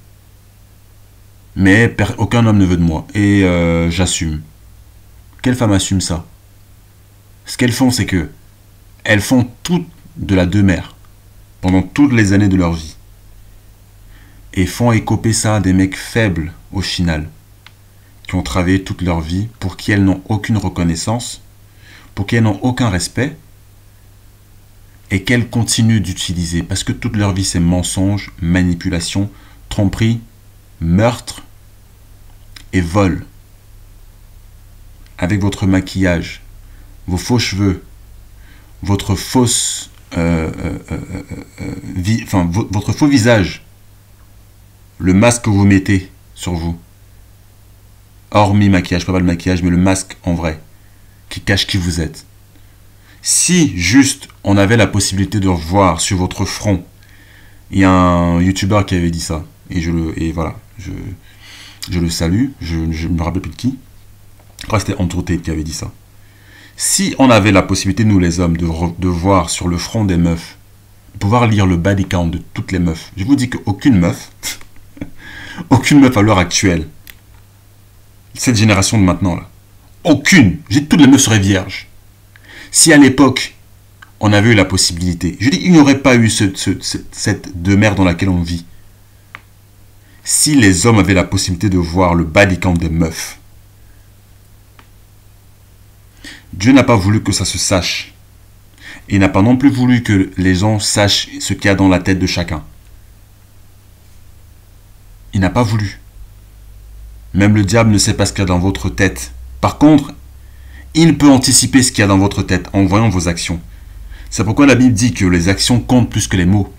Mais aucun homme ne veut de moi. Et j'assume. Quelle femme assume ça? Ce qu'elles font, c'est que elles font tout de la demeure pendant toutes les années de leur vie. Et font écoper ça à des mecs faibles, au final, qui ont travaillé toute leur vie, pour qui elles n'ont aucune reconnaissance, pour qui elles n'ont aucun respect, et qu'elles continuent d'utiliser, parce que toute leur vie c'est mensonge, manipulation, tromperie, meurtre et vol. Avec votre maquillage, vos faux cheveux, votre fausse, votre faux visage, le masque que vous mettez sur vous, hormis maquillage, pas le maquillage, mais le masque en vrai, qui cache qui vous êtes. Si juste on avait la possibilité de voir sur votre front, il y a un youtubeur qui avait dit ça, et voilà, je le salue, je ne me rappelle plus de qui. Je crois que c'était Andrew Tate qui avait dit ça. Si on avait la possibilité, nous les hommes, de voir sur le front des meufs, de pouvoir lire le body count de toutes les meufs, je vous dis qu'aucune meuf, aucune meuf à l'heure actuelle, cette génération de maintenant là, aucune, toutes les meufs seraient vierges. Si à l'époque, on avait eu la possibilité, je dis, il n'y aurait pas eu cette demeure dans laquelle on vit. Si les hommes avaient la possibilité de voir le body count des meufs, Dieu n'a pas voulu que ça se sache. Il n'a pas non plus voulu que les gens sachent ce qu'il y a dans la tête de chacun. Il n'a pas voulu. Même le diable ne sait pas ce qu'il y a dans votre tête. Par contre, Il peut anticiper ce qu'il y a dans votre tête en voyant vos actions. C'est pourquoi la Bible dit que les actions comptent plus que les mots.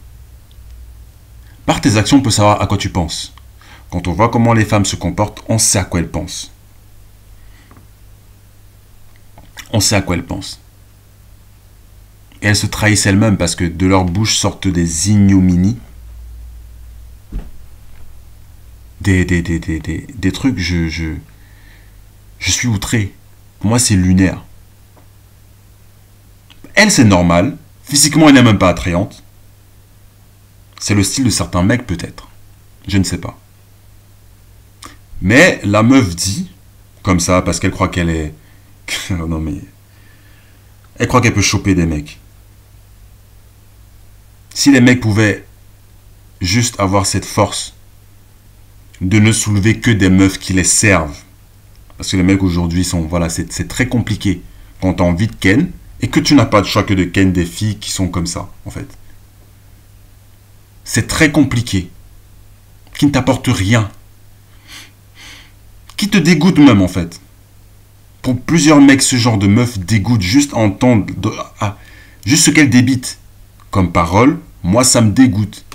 Par tes actions, on peut savoir à quoi tu penses. Quand on voit comment les femmes se comportent, on sait à quoi elles pensent. On sait à quoi elles pensent. Et elles se trahissent elles-mêmes parce que de leur bouche sortent des ignominies. Des trucs, je suis outré. Pour moi, c'est lunaire. Elle, c'est normal. Physiquement, elle n'est même pas attrayante. C'est le style de certains mecs, peut-être. Je ne sais pas. Mais la meuf dit, comme ça, parce qu'elle croit qu'elle est... non, mais... Elle croit qu'elle peut choper des mecs. Si les mecs pouvaient juste avoir cette force de ne soulever que des meufs qui les servent. Parce que les mecs aujourd'hui sont... Voilà, c'est très compliqué. Quand tu as envie de ken, et que tu n'as pas de choix que de ken des filles qui sont comme ça, en fait. C'est très compliqué. Qui ne t'apporte rien. Qui te dégoûte même, en fait. Pour plusieurs mecs, ce genre de meuf dégoûte juste à entendre... juste ce qu'elle débite. Comme parole, moi, ça me dégoûte.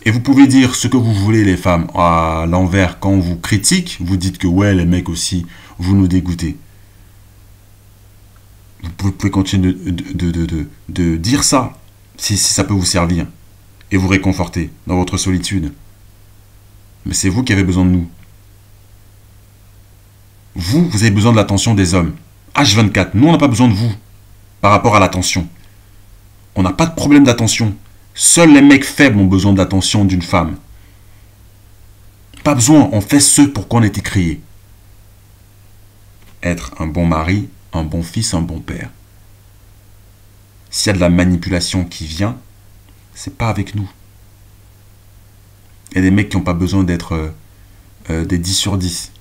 Et vous pouvez dire ce que vous voulez, les femmes. À l'envers, quand on vous critique, vous dites que ouais, les mecs aussi, vous nous dégoûtez. Vous pouvez continuer de dire ça, si ça peut vous servir, et vous réconforter dans votre solitude. Mais c'est vous qui avez besoin de nous. Vous avez besoin de l'attention des hommes. H24, nous, on n'a pas besoin de vous par rapport à l'attention. On n'a pas de problème d'attention. Seuls les mecs faibles ont besoin de l'attention d'une femme. Pas besoin, on fait ce pour qu'on ait été créé. Être un bon mari, un bon fils, un bon père. S'il y a de la manipulation qui vient, c'est pas avec nous. Il y a des mecs qui n'ont pas besoin d'être des 10 sur 10.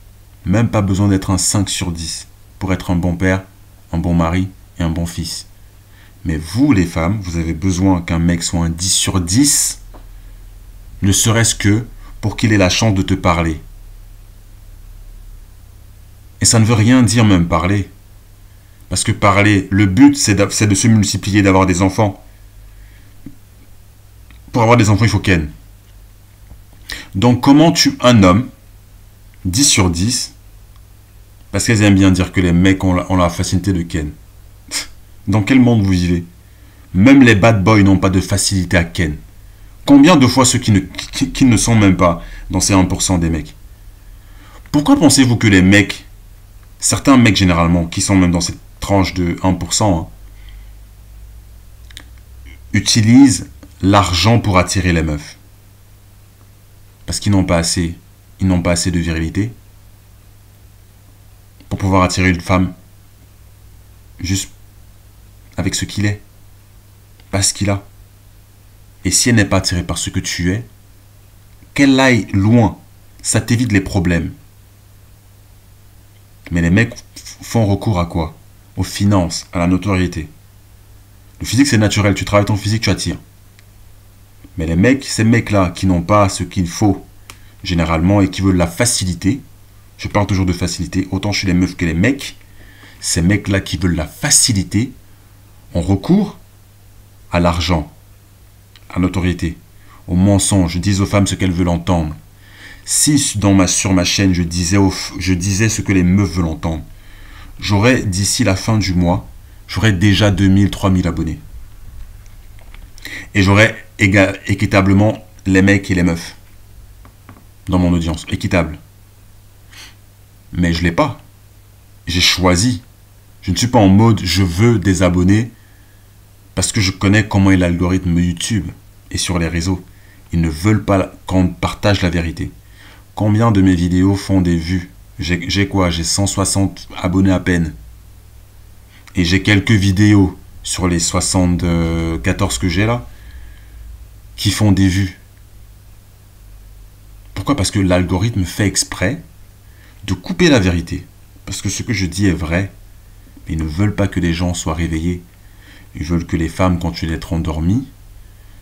Même pas besoin d'être un 5 sur 10 pour être un bon père, un bon mari et un bon fils. Mais vous, les femmes, vous avez besoin qu'un mec soit un 10 sur 10, ne serait-ce que pour qu'il ait la chance de te parler. Et ça ne veut rien dire même parler. Parce que parler, le but, c'est de se multiplier, d'avoir des enfants. Pour avoir des enfants, il faut ken. Donc, comment un homme, 10 sur 10, parce qu'elles aiment bien dire que les mecs ont la facilité de ken. Dans quel monde vous vivez? Même les bad boys n'ont pas de facilité à ken. Combien de fois ceux qui ne sont même pas dans ces 1% des mecs? Pourquoi pensez-vous que les mecs, certains mecs généralement, qui sont même dans cette tranche de 1%, hein, utilisent l'argent pour attirer les meufs? Parce qu'ils n'ont pas assez, ils n'ont pas assez de virilité pour pouvoir attirer une femme juste avec ce qu'il est, pas ce qu'il a. Et si elle n'est pas attirée par ce que tu es, qu'elle aille loin, ça t'évite les problèmes. Mais les mecs font recours à quoi? Aux finances, à la notoriété. Le physique c'est naturel, tu travailles ton physique, tu attires. Mais les mecs, ces mecs-là qui n'ont pas ce qu'il faut, généralement, et qui veulent la facilité, je parle toujours de facilité, autant chez les meufs que les mecs, ces mecs-là qui veulent la facilité, ont recours à l'argent, à la notoriété, au mensonge, disent aux femmes ce qu'elles veulent entendre. Si sur ma chaîne, je disais ce que les meufs veulent entendre, j'aurais, d'ici la fin du mois, j'aurais déjà 2000, 3000 abonnés. Et j'aurais équitablement les mecs et les meufs dans mon audience. Équitable. Mais je ne l'ai pas. J'ai choisi. Je ne suis pas en mode je veux des abonnés parce que je connais comment est l'algorithme YouTube et sur les réseaux. Ils ne veulent pas qu'on partage la vérité. Combien de mes vidéos font des vues? J'ai quoi? J'ai 160 abonnés à peine. Et j'ai quelques vidéos sur les 74 que j'ai là qui font des vues. Pourquoi? Parce que l'algorithme fait exprès de couper la vérité. Parce que ce que je dis est vrai. Mais ils ne veulent pas que les gens soient réveillés. Ils veulent que les femmes continuent d'être endormies.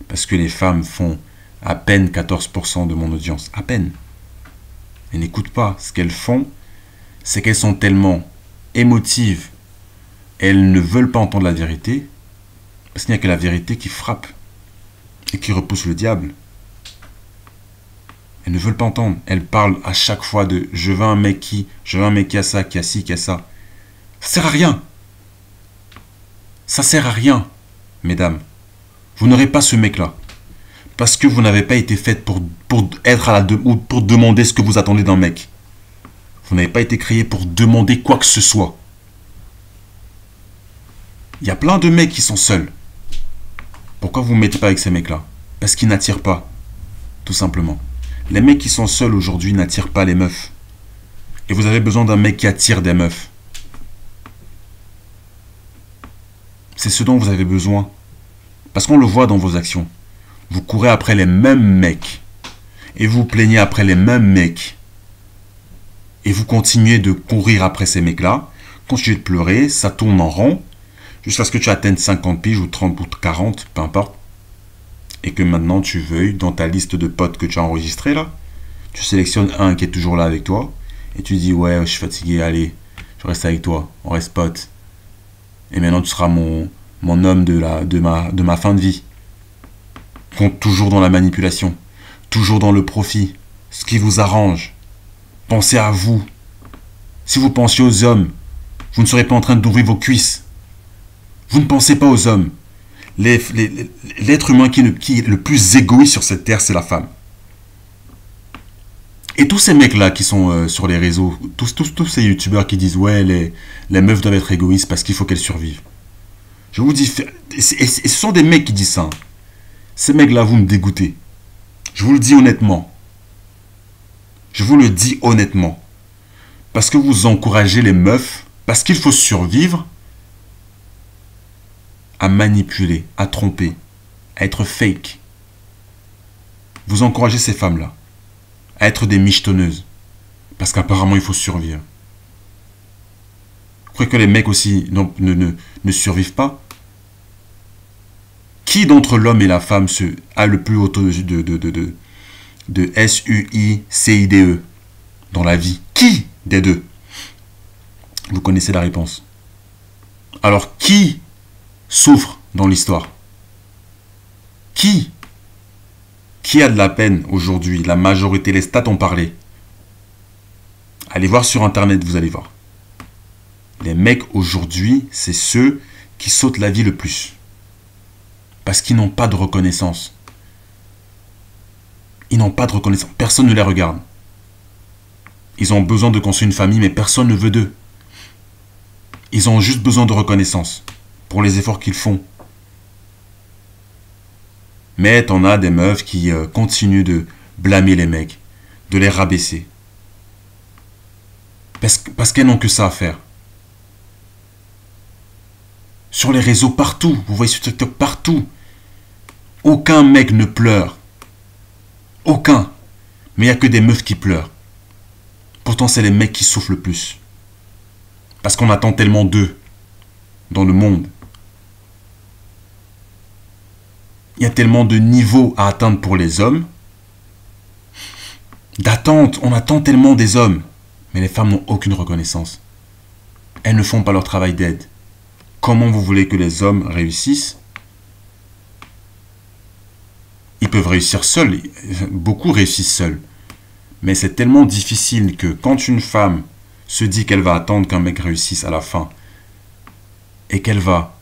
Parce que les femmes font à peine 14% de mon audience. À peine. Elles n'écoutent pas. Ce qu'elles font, c'est qu'elles sont tellement émotives, elles ne veulent pas entendre la vérité, parce qu'il n'y a que la vérité qui frappe et qui repousse le diable. Elles ne veulent pas entendre. Elles parlent à chaque fois de je veux un mec qui a ça, qui a ci, qui a ça. Ça sert à rien. Ça sert à rien, mesdames. Vous n'aurez pas ce mec-là. Parce que vous n'avez pas été faite pour être ou pour demander ce que vous attendez d'un mec. Vous n'avez pas été créé pour demander quoi que ce soit. Il y a plein de mecs qui sont seuls. Pourquoi vous ne vous mettez pas avec ces mecs-là? Parce qu'ils n'attirent pas, tout simplement. Les mecs qui sont seuls aujourd'hui n'attirent pas les meufs. Et vous avez besoin d'un mec qui attire des meufs. C'est ce dont vous avez besoin. Parce qu'on le voit dans vos actions. Vous courez après les mêmes mecs. Et vous plaignez après les mêmes mecs. Et vous continuez de courir après ces mecs-là. Continuez de pleurer, ça tourne en rond. Jusqu'à ce que tu atteignes 50 piges ou 30 ou 40, peu importe. Et que maintenant tu veuilles, dans ta liste de potes que tu as enregistré là, tu sélectionnes un qui est toujours là avec toi. Et tu dis, ouais, je suis fatigué, allez, je reste avec toi, on reste potes. Et maintenant tu seras mon homme de ma fin de vie. Compte toujours dans la manipulation, toujours dans le profit, ce qui vous arrange. Pensez à vous. Si vous pensiez aux hommes, vous ne serez pas en train d'ouvrir vos cuisses. Vous ne pensez pas aux hommes. L'être humain qui est le plus égoïste sur cette terre, c'est la femme. Et tous ces mecs-là qui sont sur les réseaux, tous ces youtubeurs qui disent « Ouais, les meufs doivent être égoïstes parce qu'il faut qu'elles survivent. » Je vous dis, et ce sont des mecs qui disent ça. Ces mecs-là, vous me dégoûtez. Je vous le dis honnêtement. Je vous le dis honnêtement. Parce que vous encouragez les meufs, parce qu'il faut survivre, à manipuler, à tromper, à être fake. Vous encouragez ces femmes-là à être des michetonneuses. Parce qu'apparemment, il faut survivre. Vous croyez que les mecs aussi ne survivent pas? Qui d'entre l'homme et la femme a le plus haut taux de SUICIDE dans la vie? Qui des deux? Vous connaissez la réponse. Alors, qui souffre dans l'histoire? Qui a de la peine aujourd'hui? La majorité, les stats ont parlé. Allez voir sur internet, vous allez voir. Les mecs aujourd'hui, c'est ceux qui sautent la vie le plus. Parce qu'ils n'ont pas de reconnaissance. Ils n'ont pas de reconnaissance. Personne ne les regarde. Ils ont besoin de construire une famille, mais personne ne veut d'eux. Ils ont juste besoin de reconnaissance pour les efforts qu'ils font. Mais t'en as des meufs qui continuent de blâmer les mecs, de les rabaisser. Parce qu'elles n'ont que ça à faire. Sur les réseaux, partout, vous voyez sur TikTok, partout. Aucun mec ne pleure. Aucun. Mais il n'y a que des meufs qui pleurent. Pourtant, c'est les mecs qui souffrent le plus. Parce qu'on attend tellement d'eux dans le monde. Il y a tellement de niveaux à atteindre pour les hommes. D'attente, on attend tellement des hommes. Mais les femmes n'ont aucune reconnaissance. Elles ne font pas leur travail d'aide. Comment vous voulez que les hommes réussissent? Ils peuvent réussir seuls. Beaucoup réussissent seuls. Mais c'est tellement difficile que quand une femme se dit qu'elle va attendre qu'un mec réussisse à la fin et qu'elle va,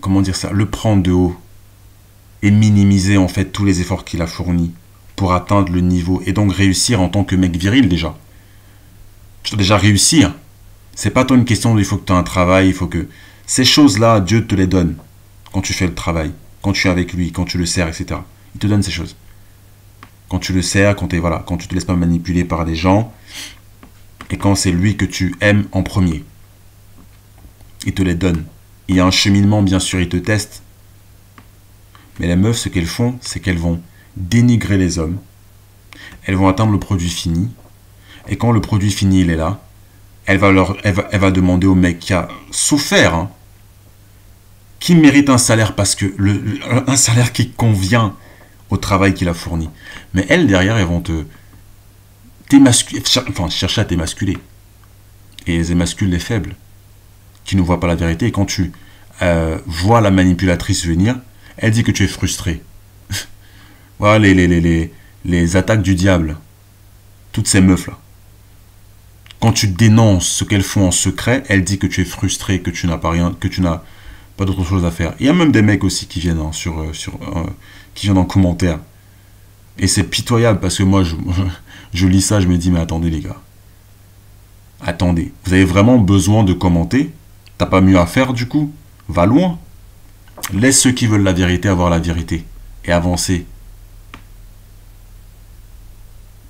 comment dire ça, le prendre de haut et minimiser en fait tous les efforts qu'il a fournis pour atteindre le niveau et donc réussir en tant que mec viril déjà. Tu dois déjà réussir. C'est pas toi une question de il faut que tu aies un travail, il faut que... Ces choses-là, Dieu te les donne quand tu fais le travail, quand tu es avec lui, quand tu le sers, etc. Il te donne ces choses. Quand tu le sers, quand tu te laisses pas manipuler par des gens, et quand c'est lui que tu aimes en premier. Il te les donne. Il y a un cheminement, bien sûr, il te teste. Mais les meufs, ce qu'elles font, c'est qu'elles vont dénigrer les hommes. Elles vont atteindre le produit fini. Et quand le produit fini, il est là, elle va demander au mec qui a souffert, hein, qui mérite un salaire parce que un salaire qui convient au travail qu'il a fourni. Mais elles, derrière, elles vont chercher à t'émasculer. Et elles émasculent les faibles, qui ne voient pas la vérité. Et quand tu vois la manipulatrice venir, elle dit que tu es frustré. Voilà les attaques du diable. Toutes ces meufs-là. Quand tu dénonces ce qu'elles font en secret, elle dit que tu es frustré, que tu n'as pas rien, que tu n'as pas d'autre chose à faire. Il y a même des mecs aussi qui viennent qui viennent en commentaire. Et c'est pitoyable parce que moi, je lis ça, je me dis, mais attendez les gars. Attendez, vous avez vraiment besoin de commenter? T'as pas mieux à faire du coup? Va loin. Laisse ceux qui veulent la vérité avoir la vérité et avancer.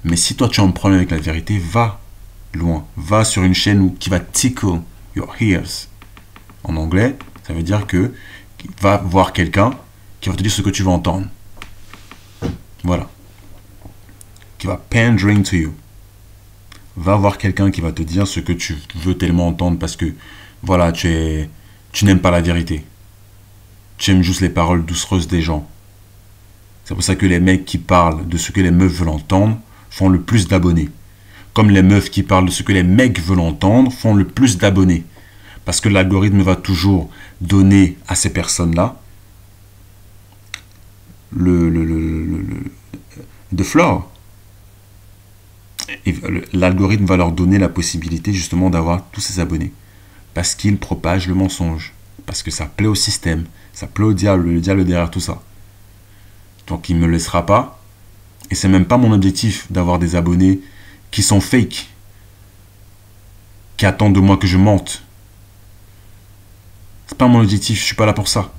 Mais si toi tu as un problème avec la vérité, va loin. Va sur une chaîne qui va tickle your ears. En anglais, ça veut dire que va voir quelqu'un qui va te dire ce que tu veux entendre. Voilà. Qui va pandering to you. Va voir quelqu'un qui va te dire ce que tu veux tellement entendre parce que, voilà, tu n'aimes pas la vérité. Tu aimes juste les paroles doucereuses des gens. C'est pour ça que les mecs qui parlent de ce que les meufs veulent entendre font le plus d'abonnés. Comme les meufs qui parlent de ce que les mecs veulent entendre font le plus d'abonnés. Parce que l'algorithme va toujours donner à ces personnes-là de flore. L'algorithme va leur donner la possibilité justement d'avoir tous ces abonnés. Parce qu'ils propagent le mensonge. Parce que ça plaît au système. Ça plaît au diable. Le diable est derrière tout ça. Donc il ne me laissera pas. Et c'est même pas mon objectif d'avoir des abonnés qui sont fake. Qui attendent de moi que je mente. C'est pas mon objectif. Je suis pas là pour ça.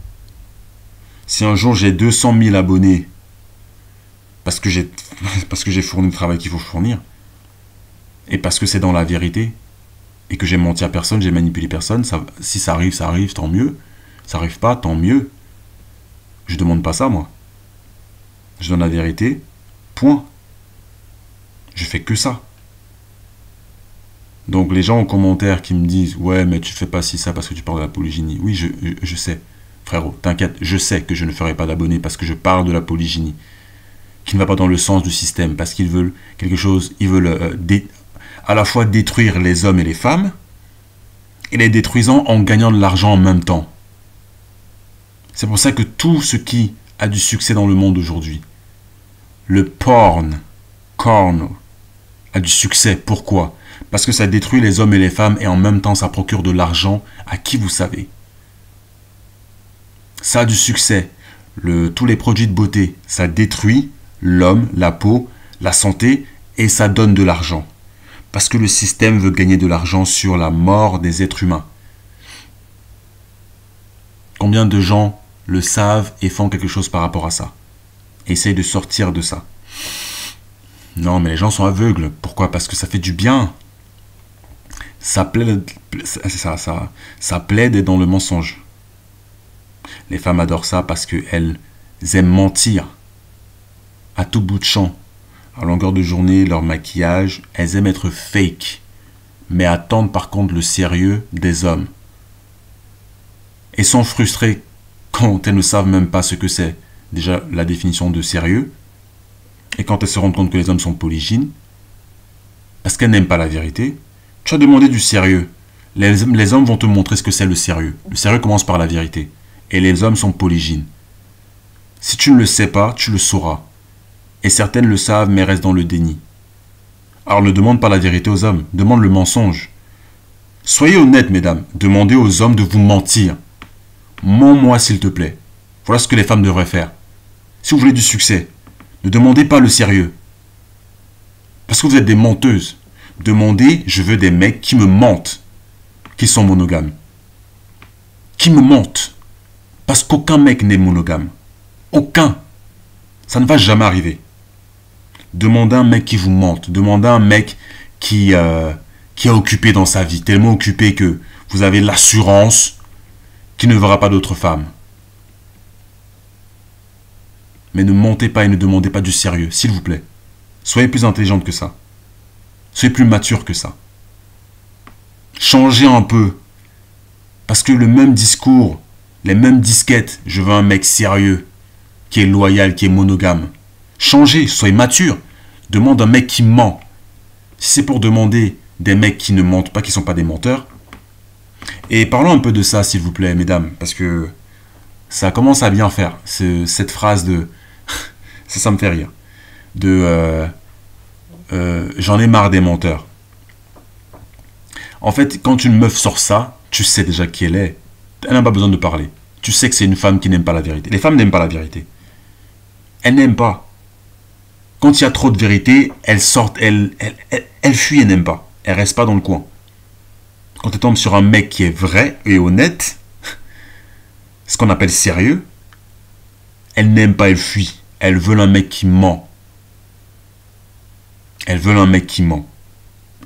Si un jour j'ai 200 000 abonnés parce que j'ai fourni le travail qu'il faut fournir, et parce que c'est dans la vérité, et que j'ai menti à personne, j'ai manipulé personne, si ça arrive, tant mieux. Ça arrive pas, tant mieux. Je demande pas ça, moi. Je donne la vérité, point. Je fais que ça. Donc les gens en commentaire qui me disent « Ouais, mais tu fais pas si ça parce que tu parles de la polygynie. » Oui, je sais. Frérot, t'inquiète, je sais que je ne ferai pas d'abonnés parce que je parle de la polygynie. Qui ne va pas dans le sens du système. Parce qu'ils veulent quelque chose, ils veulent à la fois détruire les hommes et les femmes, et les détruisant en gagnant de l'argent en même temps. C'est pour ça que tout ce qui a du succès dans le monde aujourd'hui, le porn, a du succès. Pourquoi? Parce que ça détruit les hommes et les femmes et en même temps ça procure de l'argent à qui vous savez. Ça a du succès. Tous les produits de beauté, ça détruit l'homme, la peau, la santé et ça donne de l'argent. Parce que le système veut gagner de l'argent sur la mort des êtres humains. Combien de gens le savent et font quelque chose par rapport à ça? Essayent de sortir de ça. Non, mais les gens sont aveugles. Pourquoi? Parce que ça fait du bien. Ça plaide dans le mensonge. Les femmes adorent ça parce qu'elles aiment mentir à tout bout de champ. À longueur de journée, leur maquillage, elles aiment être fake, mais attendent par contre le sérieux des hommes. Et sont frustrées quand elles ne savent même pas ce que c'est déjà la définition de sérieux, et quand elles se rendent compte que les hommes sont polygynes, parce qu'elles n'aiment pas la vérité. Tu as demandé du sérieux. Les hommes vont te montrer ce que c'est le sérieux. Le sérieux commence par la vérité. Et les hommes sont polygynes. Si tu ne le sais pas, tu le sauras. Et certaines le savent, mais restent dans le déni. Alors ne demande pas la vérité aux hommes, demande le mensonge. Soyez honnêtes, mesdames, demandez aux hommes de vous mentir. Mens-moi, s'il te plaît. Voilà ce que les femmes devraient faire. Si vous voulez du succès, ne demandez pas le sérieux. Parce que vous êtes des menteuses. Demandez, je veux des mecs qui me mentent, qui sont monogames. Qui me mentent. Parce qu'aucun mec n'est monogame. Aucun. Ça ne va jamais arriver. Demandez un mec qui vous mente. Demandez un mec qui est occupé dans sa vie. Tellement occupé que vous avez l'assurance qu'il ne verra pas d'autres femmes. Mais ne mentez pas et ne demandez pas du sérieux, s'il vous plaît. Soyez plus intelligente que ça. Soyez plus mature que ça. Changez un peu. Parce que le même discours, les mêmes disquettes, je veux un mec sérieux, qui est loyal, qui est monogame. Changez, soyez mature. Demande un mec qui ment. Si c'est pour demander des mecs qui ne mentent pas, qui ne sont pas des menteurs. Et parlons un peu de ça, s'il vous plaît, mesdames, parce que ça commence à bien faire, cette phrase de... ça me fait rire. De... j'en ai marre des menteurs. En fait, quand une meuf sort ça, tu sais déjà qui elle est. Elle n'a pas besoin de parler. Tu sais que c'est une femme qui n'aime pas la vérité. Les femmes n'aiment pas la vérité. Elles n'aiment pas. Quand il y a trop de vérité, elles sortent, elles fuient et n'aiment pas. Elles restent pas dans le coin. Quand tu tombes sur un mec qui est vrai et honnête, ce qu'on appelle sérieux, elles n'aiment pas, elles fuient. Elles veulent un mec qui ment. Elles veulent un mec qui ment.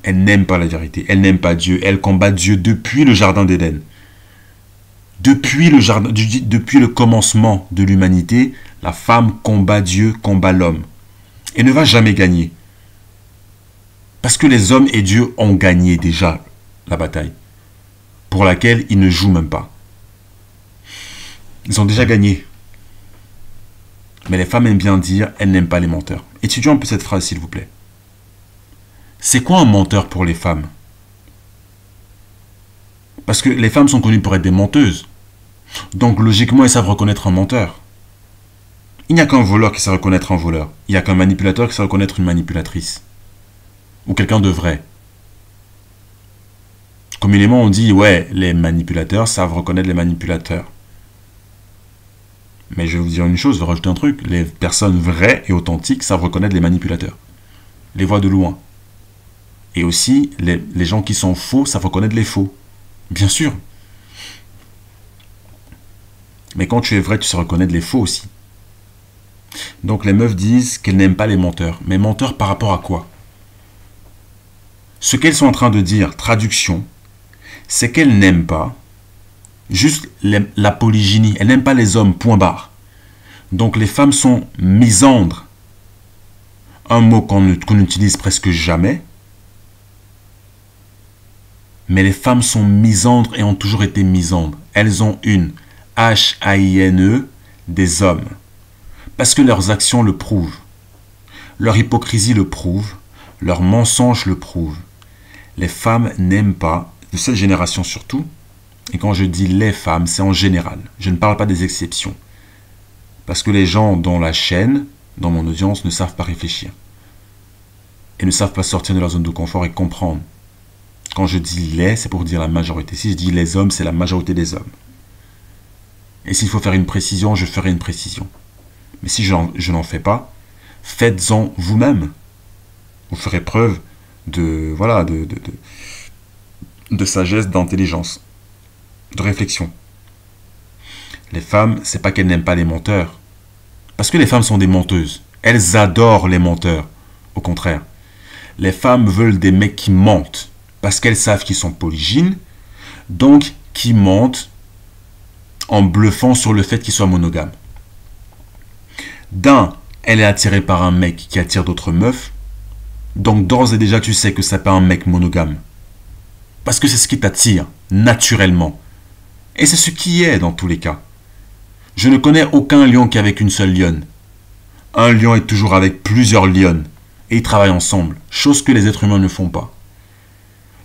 Elles n'aiment pas la vérité. Elles n'aiment pas Dieu. Elles combattent Dieu depuis le jardin d'Éden. Depuis le commencement de l'humanité, la femme combat Dieu, combat l'homme. Et ne va jamais gagner. Parce que les hommes et Dieu ont gagné déjà la bataille. Pour laquelle ils ne jouent même pas. Ils ont déjà gagné. Mais les femmes aiment bien dire, elles n'aiment pas les menteurs. Étudions un peu cette phrase, s'il vous plaît. C'est quoi un menteur pour les femmes? Parce que les femmes sont connues pour être des menteuses. Donc logiquement, elles savent reconnaître un menteur. Il n'y a qu'un voleur qui sait reconnaître un voleur. Il n'y a qu'un manipulateur qui sait reconnaître une manipulatrice. Ou quelqu'un de vrai. Communément, on dit, ouais, les manipulateurs savent reconnaître les manipulateurs. Mais je vais vous dire une chose, je vais rajouter un truc. Les personnes vraies et authentiques savent reconnaître les manipulateurs. Les voient de loin. Et aussi, les gens qui sont faux savent reconnaître les faux. Bien sûr. Mais quand tu es vrai, tu sais reconnaître les faux aussi. Donc les meufs disent qu'elles n'aiment pas les menteurs. Mais menteurs par rapport à quoi? Ce qu'elles sont en train de dire, traduction, c'est qu'elles n'aiment pas juste la polygynie. Elles n'aiment pas les hommes, point barre. Donc les femmes sont misandres. Un mot qu'on n'utilise presque jamais. Mais les femmes sont misandres et ont toujours été misandres. Elles ont une H-A-I-N-E des hommes. Parce que leurs actions le prouvent. Leur hypocrisie le prouve. Leurs mensonges le prouvent. Les femmes n'aiment pas, de cette génération surtout, et quand je dis les femmes, c'est en général. Je ne parle pas des exceptions. Parce que les gens dans la chaîne, dans mon audience, ne savent pas réfléchir. Et ne savent pas sortir de leur zone de confort et comprendre. Quand je dis les, c'est pour dire la majorité. Si je dis les hommes, c'est la majorité des hommes. Et s'il faut faire une précision, je ferai une précision. Mais si je n'en fais pas, faites-en vous-même. Vous ferez preuve de sagesse, d'intelligence, de réflexion. Les femmes, c'est pas qu'elles n'aiment pas les menteurs. Parce que les femmes sont des menteuses. Elles adorent les menteurs. Au contraire. Les femmes veulent des mecs qui mentent. Parce qu'elles savent qu'ils sont polygynes. Donc, qui mentent en bluffant sur le fait qu'ils soient monogames. D'un, elle est attirée par un mec qui attire d'autres meufs. Donc, d'ores et déjà, tu sais que c'est pas un mec monogame. Parce que c'est ce qui t'attire, naturellement. Et c'est ce qui est dans tous les cas. Je ne connais aucun lion qui est avec une seule lionne. Un lion est toujours avec plusieurs lionnes. Et ils travaillent ensemble. Chose que les êtres humains ne font pas.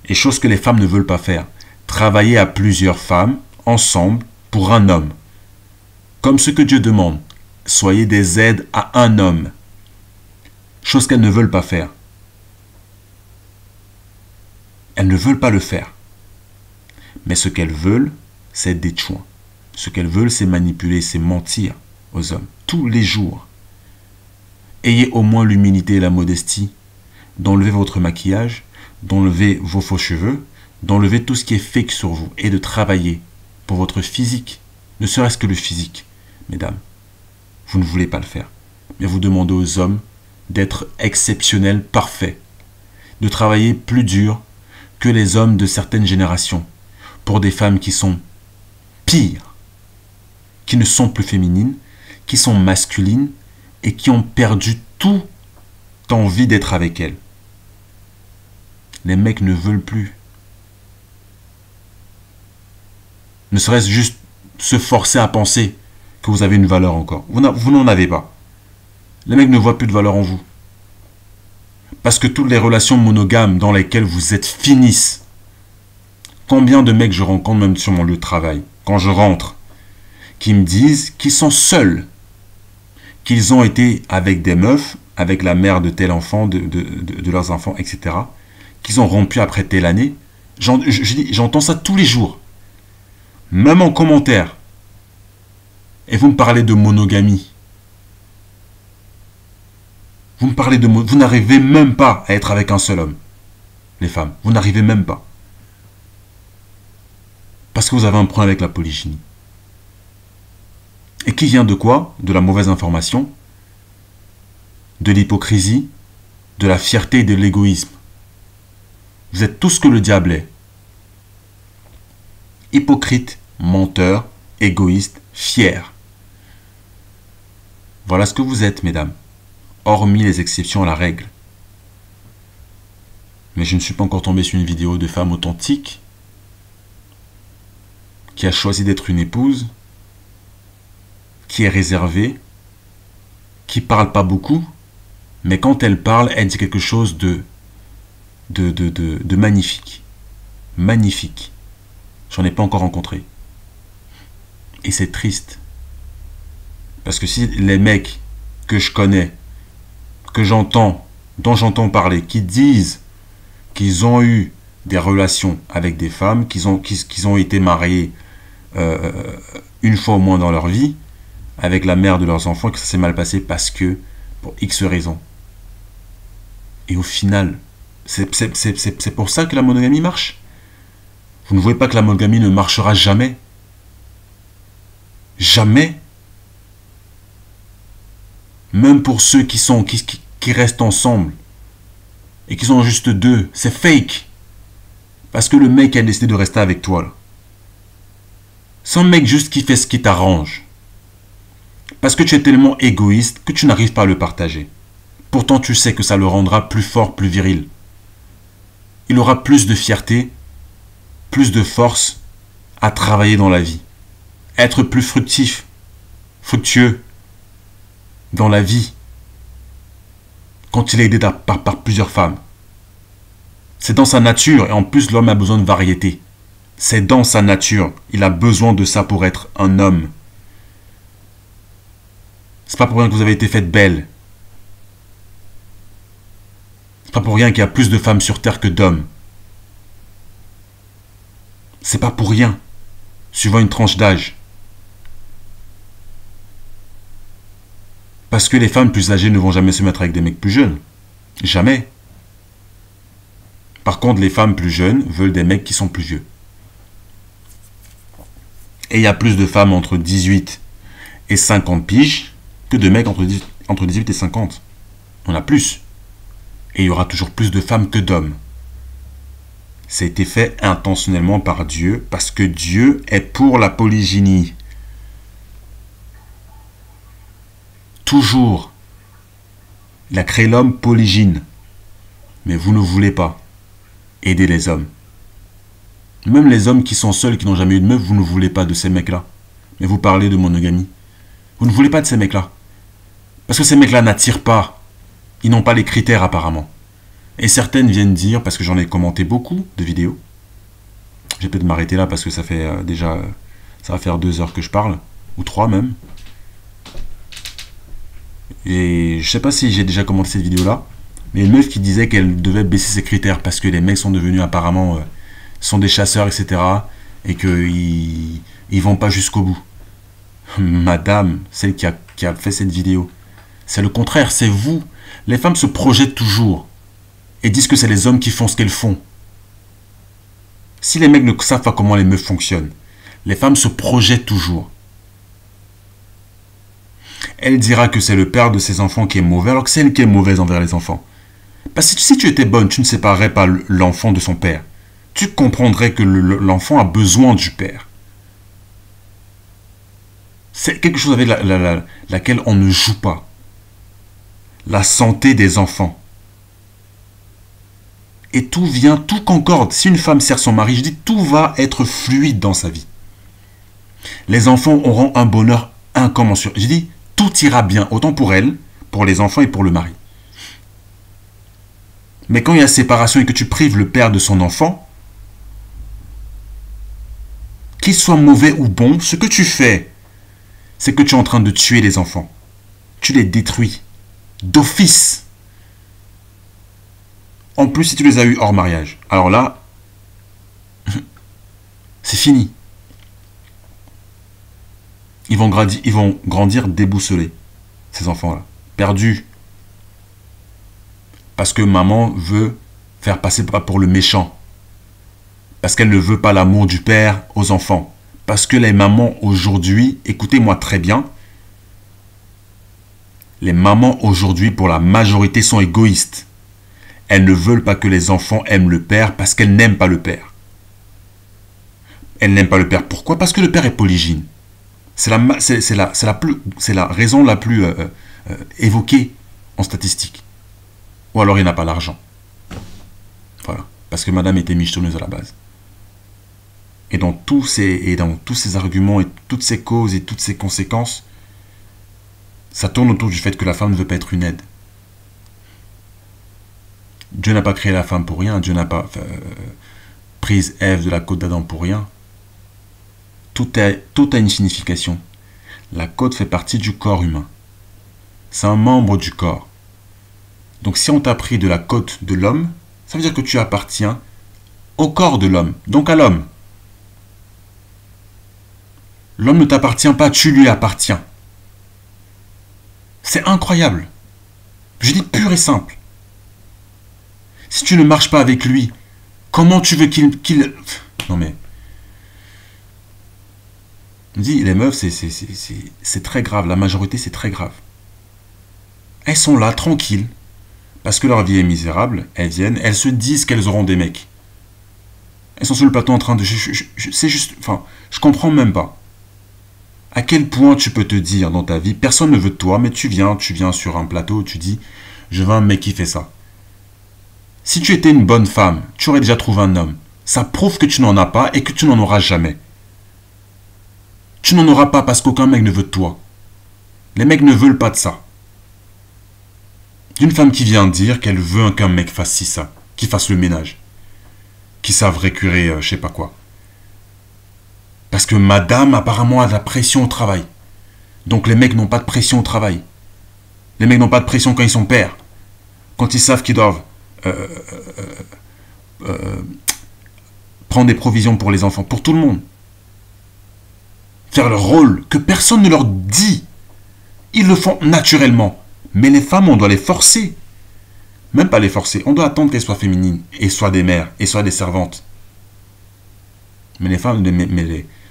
Et chose que les femmes ne veulent pas faire. Travailler à plusieurs femmes, ensemble, pour un homme. Comme ce que Dieu demande. Soyez des aides à un homme. Chose qu'elles ne veulent pas faire. Elles ne veulent pas le faire. Mais ce qu'elles veulent, c'est des chouins. Ce qu'elles veulent, c'est manipuler, c'est mentir aux hommes. Tous les jours. Ayez au moins l'humilité et la modestie d'enlever votre maquillage, d'enlever vos faux cheveux, d'enlever tout ce qui est fake sur vous et de travailler pour votre physique. Ne serait-ce que le physique. Mesdames, vous ne voulez pas le faire. Mais vous demandez aux hommes d'être exceptionnels, parfaits. De travailler plus dur que les hommes de certaines générations. Pour des femmes qui sont pires, qui ne sont plus féminines, qui sont masculines et qui ont perdu toute envie d'être avec elles. Les mecs ne veulent plus. Ne serait-ce juste se forcer à penser que vous avez une valeur encore. Vous n'en avez pas. Les mecs ne voient plus de valeur en vous. Parce que toutes les relations monogames dans lesquelles vous êtes finissent. Combien de mecs je rencontre même sur mon lieu de travail, quand je rentre, qui me disent qu'ils sont seuls, qu'ils ont été avec des meufs, avec la mère de tel enfant, de leurs enfants, etc., qu'ils ont rompu après telle année. J'entends ça tous les jours, même en commentaire. Et vous me parlez de monogamie. Vous me parlez de... Vous n'arrivez même pas à être avec un seul homme, les femmes. Vous n'arrivez même pas. Parce que vous avez un problème avec la polygynie. Et qui vient de quoi? De la mauvaise information, de l'hypocrisie, de la fierté et de l'égoïsme. Vous êtes tout ce que le diable est. Hypocrite, menteur, égoïste, fier. Voilà ce que vous êtes, mesdames. Hormis les exceptions à la règle. Mais je ne suis pas encore tombé sur une vidéo de femme authentique qui a choisi d'être une épouse, qui est réservée, qui parle pas beaucoup, mais quand elle parle, elle dit quelque chose de magnifique. Magnifique. J'en ai pas encore rencontré. Et c'est triste. Parce que si les mecs que je connais, que j'entends, dont j'entends parler, qui disent qu'ils ont eu des relations avec des femmes, qu'ils ont été mariés une fois au moins dans leur vie, avec la mère de leurs enfants, que ça s'est mal passé parce que, pour X raisons. Et au final, c'est pour ça que la monogamie marche. Vous ne voyez pas que la monogamie ne marchera jamais. Jamais. Même pour ceux qui restent ensemble et qui sont juste deux, c'est fake. Parce que le mec a décidé de rester avec toi là. C'est un mec juste qui fait ce qui t'arrange. Parce que tu es tellement égoïste que tu n'arrives pas à le partager. Pourtant, tu sais que ça le rendra plus fort, plus viril. Il aura plus de fierté, plus de force à travailler dans la vie. Être plus fructueux dans la vie quand il est aidé par plusieurs femmes. C'est dans sa nature et en plus l'homme a besoin de variété. C'est dans sa nature. Il a besoin de ça pour être un homme. C'est pas pour rien que vous avez été faite belle. C'est pas pour rien qu'il y a plus de femmes sur terre que d'hommes. C'est pas pour rien. Suivant une tranche d'âge. Parce que les femmes plus âgées ne vont jamais se mettre avec des mecs plus jeunes. Jamais. Par contre, les femmes plus jeunes veulent des mecs qui sont plus vieux. Et il y a plus de femmes entre 18 et 50 piges que de mecs entre 18 et 50. On a plus. Et il y aura toujours plus de femmes que d'hommes. Ça a été fait intentionnellement par Dieu parce que Dieu est pour la polygynie. Toujours. Il a créé l'homme polygyne. Mais vous ne voulez pas aider les hommes. Même les hommes qui sont seuls, qui n'ont jamais eu de meuf, vous ne voulez pas de ces mecs-là. Mais vous parlez de monogamie. Vous ne voulez pas de ces mecs-là. Parce que ces mecs-là n'attirent pas. Ils n'ont pas les critères apparemment. Et certaines viennent dire, parce que j'en ai commenté beaucoup de vidéos. Je vais peut-être m'arrêter là parce que ça fait déjà... Ça va faire 2 heures que je parle. Ou 3 même. Et je sais pas si j'ai déjà commenté cette vidéo-là. Mais une meuf qui disait qu'elle devait baisser ses critères parce que les mecs sont devenus apparemment... sont des chasseurs, etc. Et qu'ils ne vont pas jusqu'au bout. Madame, celle qui a fait cette vidéo, c'est le contraire, c'est vous. Les femmes se projettent toujours et disent que c'est les hommes qui font ce qu'elles font. Si les mecs ne savent pas comment les meufs fonctionnent, les femmes se projettent toujours. Elle dira que c'est le père de ses enfants qui est mauvais, alors que c'est elle qui est mauvaise envers les enfants. Parce que si tu étais bonne, tu ne séparerais pas l'enfant de son père. Tu comprendrais que l'enfant a besoin du père. C'est quelque chose avec laquelle on ne joue pas. La santé des enfants. Et tout vient, tout concorde. Si une femme sert son mari, je dis tout va être fluide dans sa vie. Les enfants auront un bonheur incommensurable. Je dis tout ira bien, autant pour elle, pour les enfants et pour le mari. Mais quand il y a séparation et que tu prives le père de son enfant, qu'il soit mauvais ou bon, ce que tu fais, c'est que tu es en train de tuer les enfants. Tu les détruis. D'office. En plus, si tu les as eus hors mariage. Alors là, c'est fini. Ils vont grandir déboussolés, ces enfants-là. Perdus. Parce que maman veut faire passer papa pour le méchant. Parce qu'elle ne veut pas l'amour du père aux enfants. Parce que les mamans aujourd'hui, écoutez-moi très bien, les mamans aujourd'hui, pour la majorité, sont égoïstes. Elles ne veulent pas que les enfants aiment le père parce qu'elles n'aiment pas le père. Elles n'aiment pas le père. Pourquoi? Parce que le père est polygyne. C'est la raison la plus évoquée en statistique. Ou alors il n'a pas l'argent. Voilà. Parce que madame était michetonneuse à la base. Et dans tous ces arguments et toutes ces causes et toutes ces conséquences, ça tourne autour du fait que la femme ne veut pas être une aide. Dieu n'a pas créé la femme pour rien. Dieu n'a pas pris Ève de la côte d'Adam pour rien. Tout a une signification. La côte fait partie du corps humain. C'est un membre du corps. Donc si on t'a pris de la côte de l'homme, ça veut dire que tu appartiens au corps de l'homme, donc à l'homme. L'homme ne t'appartient pas, tu lui appartiens. C'est incroyable. Je dis pur et simple. Si tu ne marches pas avec lui, comment tu veux qu'il... Non mais... Je dis, les meufs, c'est très grave. La majorité, c'est très grave. Elles sont là, tranquilles. Parce que leur vie est misérable. Elles viennent, elles se disent qu'elles auront des mecs. Elles sont sur le plateau en train de... C'est juste... Enfin, je comprends même pas. À quel point tu peux te dire dans ta vie, personne ne veut de toi, mais tu viens sur un plateau, tu dis, je veux un mec qui fait ça. Si tu étais une bonne femme, tu aurais déjà trouvé un homme. Ça prouve que tu n'en as pas et que tu n'en auras jamais. Tu n'en auras pas parce qu'aucun mec ne veut de toi. Les mecs ne veulent pas de ça. D'une femme qui vient dire qu'elle veut qu'un mec fasse ci, ça, qui fasse le ménage, qui savent récurer je sais pas quoi. Parce que madame apparemment a de la pression au travail. Donc les mecs n'ont pas de pression au travail. Les mecs n'ont pas de pression quand ils sont pères. Quand ils savent qu'ils doivent prendre des provisions pour les enfants, pour tout le monde. Faire leur rôle que personne ne leur dit. Ils le font naturellement. Mais les femmes, on doit les forcer. Même pas les forcer. On doit attendre qu'elles soient féminines. Et soient des mères. Et soient des servantes. Mais les femmes,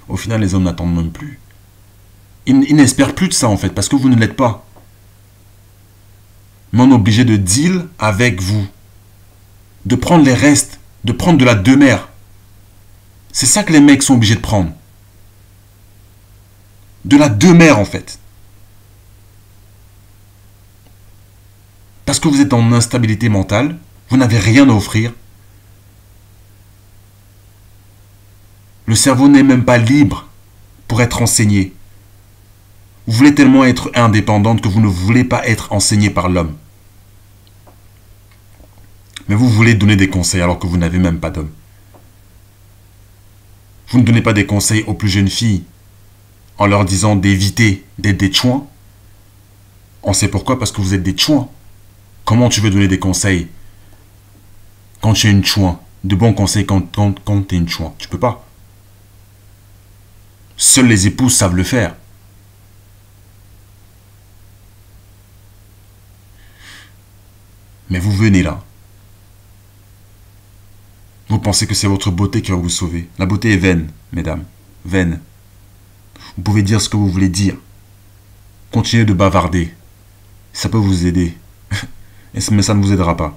au final, les hommes n'attendent même plus. Ils n'espèrent plus de ça, en fait. Parce que vous ne l'êtes pas. Mais on est obligé de deal avec vous. De prendre les restes. De prendre de la demeure. C'est ça que les mecs sont obligés de prendre. De la demeure, en fait. Parce que vous êtes en instabilité mentale, vous n'avez rien à offrir. Le cerveau n'est même pas libre pour être enseigné. Vous voulez tellement être indépendante que vous ne voulez pas être enseigné par l'homme. Mais vous voulez donner des conseils alors que vous n'avez même pas d'homme. Vous ne donnez pas des conseils aux plus jeunes filles en leur disant d'éviter d'être des tchouins. On sait pourquoi, parce que vous êtes des tchouins. Comment tu veux donner des conseils quand tu es une chouin? De bons conseils quand tu es une chouin. Tu peux pas. Seules les épouses savent le faire. Mais vous venez là. Vous pensez que c'est votre beauté qui va vous sauver. La beauté est vaine, mesdames. Vaine. Vous pouvez dire ce que vous voulez dire. Continuez de bavarder. Ça peut vous aider. Mais ça ne vous aidera pas.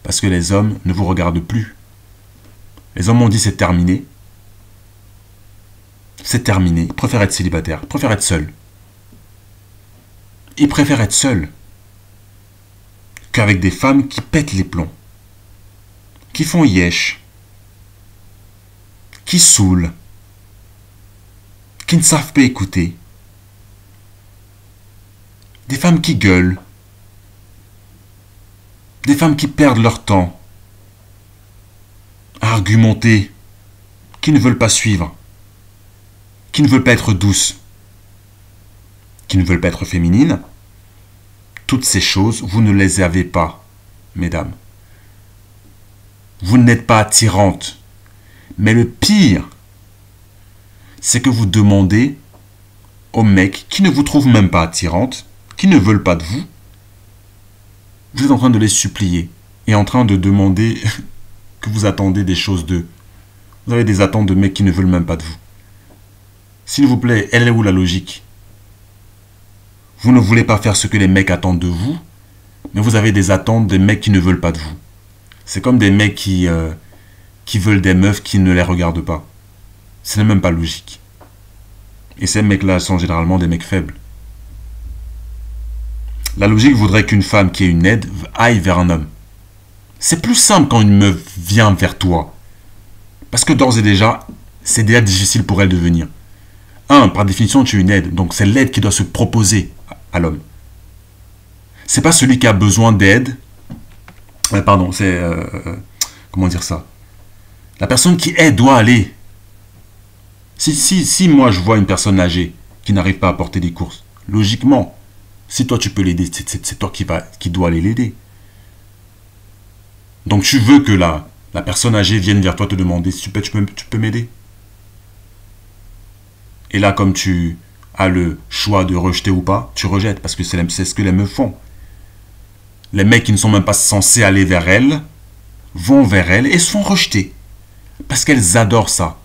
Parce que les hommes ne vous regardent plus. Les hommes ont dit c'est terminé. C'est terminé. Ils préfèrent être célibataires. Ils préfèrent être seuls. Ils préfèrent être seuls qu'avec des femmes qui pètent les plombs. Qui font yesh. Qui saoulent. Qui ne savent pas écouter. Des femmes qui gueulent. Des femmes qui perdent leur temps à argumenter, qui ne veulent pas suivre, qui ne veulent pas être douces, qui ne veulent pas être féminines. Toutes ces choses, vous ne les avez pas, mesdames. Vous n'êtes pas attirantes. Mais le pire, c'est que vous demandez aux mecs qui ne vous trouvent même pas attirantes, qui ne veulent pas de vous, vous êtes en train de les supplier et en train de demander que vous attendez des choses d'eux. Vous avez des attentes de mecs qui ne veulent même pas de vous. S'il vous plaît, elle est où la logique? Vous ne voulez pas faire ce que les mecs attendent de vous, mais vous avez des attentes des mecs qui ne veulent pas de vous. C'est comme des mecs qui veulent des meufs qui ne les regardent pas. Ce n'est même pas logique. Et ces mecs-là sont généralement des mecs faibles. La logique voudrait qu'une femme qui ait une aide aille vers un homme. C'est plus simple quand une meuf vient vers toi. Parce que d'ores et déjà, c'est déjà difficile pour elle de venir. Par définition, tu es une aide. Donc c'est l'aide qui doit se proposer à l'homme. C'est pas celui qui a besoin d'aide. Pardon, c'est... comment dire ça? La personne qui aide doit aller. Si moi je vois une personne âgée qui n'arrive pas à porter des courses, logiquement, si toi tu peux l'aider, c'est toi qui dois aller l'aider. Donc tu veux que la personne âgée vienne vers toi te demander si tu peux m'aider. Et là, comme tu as le choix de rejeter ou pas, tu rejettes parce que c'est ce que les meufs font. Les mecs qui ne sont même pas censés aller vers elles vont vers elles et se font rejeter. Parce qu'elles adorent ça.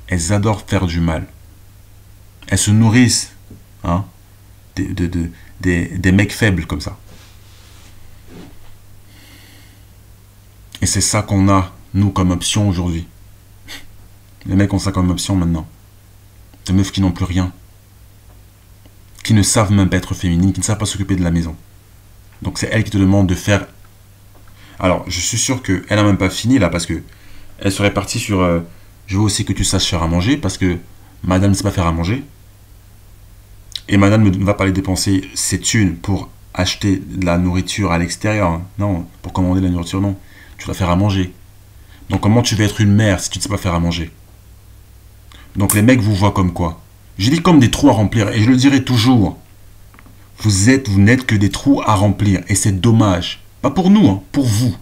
Elles adorent faire du mal. Elles se nourrissent des mecs faibles comme ça. Et c'est ça qu'on a, nous, comme option aujourd'hui. Les mecs ont ça comme option maintenant. Des meufs qui n'ont plus rien. Qui ne savent même pas être féminines, qui ne savent pas s'occuper de la maison. Donc c'est elle qui te demande de faire... Alors, je suis sûr qu'elle n'a même pas fini là, parce que elle serait partie sur... je veux aussi que tu saches faire à manger, parce que madame ne sait pas faire à manger. Et madame ne va pas les dépenser ses thunes pour acheter de la nourriture à l'extérieur. Non, pour commander de la nourriture, non. Tu dois faire à manger. Donc comment tu vas être une mère si tu ne sais pas faire à manger? Donc les mecs vous voient comme quoi? Je dis comme des trous à remplir, et je le dirai toujours. Vous n'êtes que des trous à remplir, et c'est dommage. Pas pour nous, pour vous.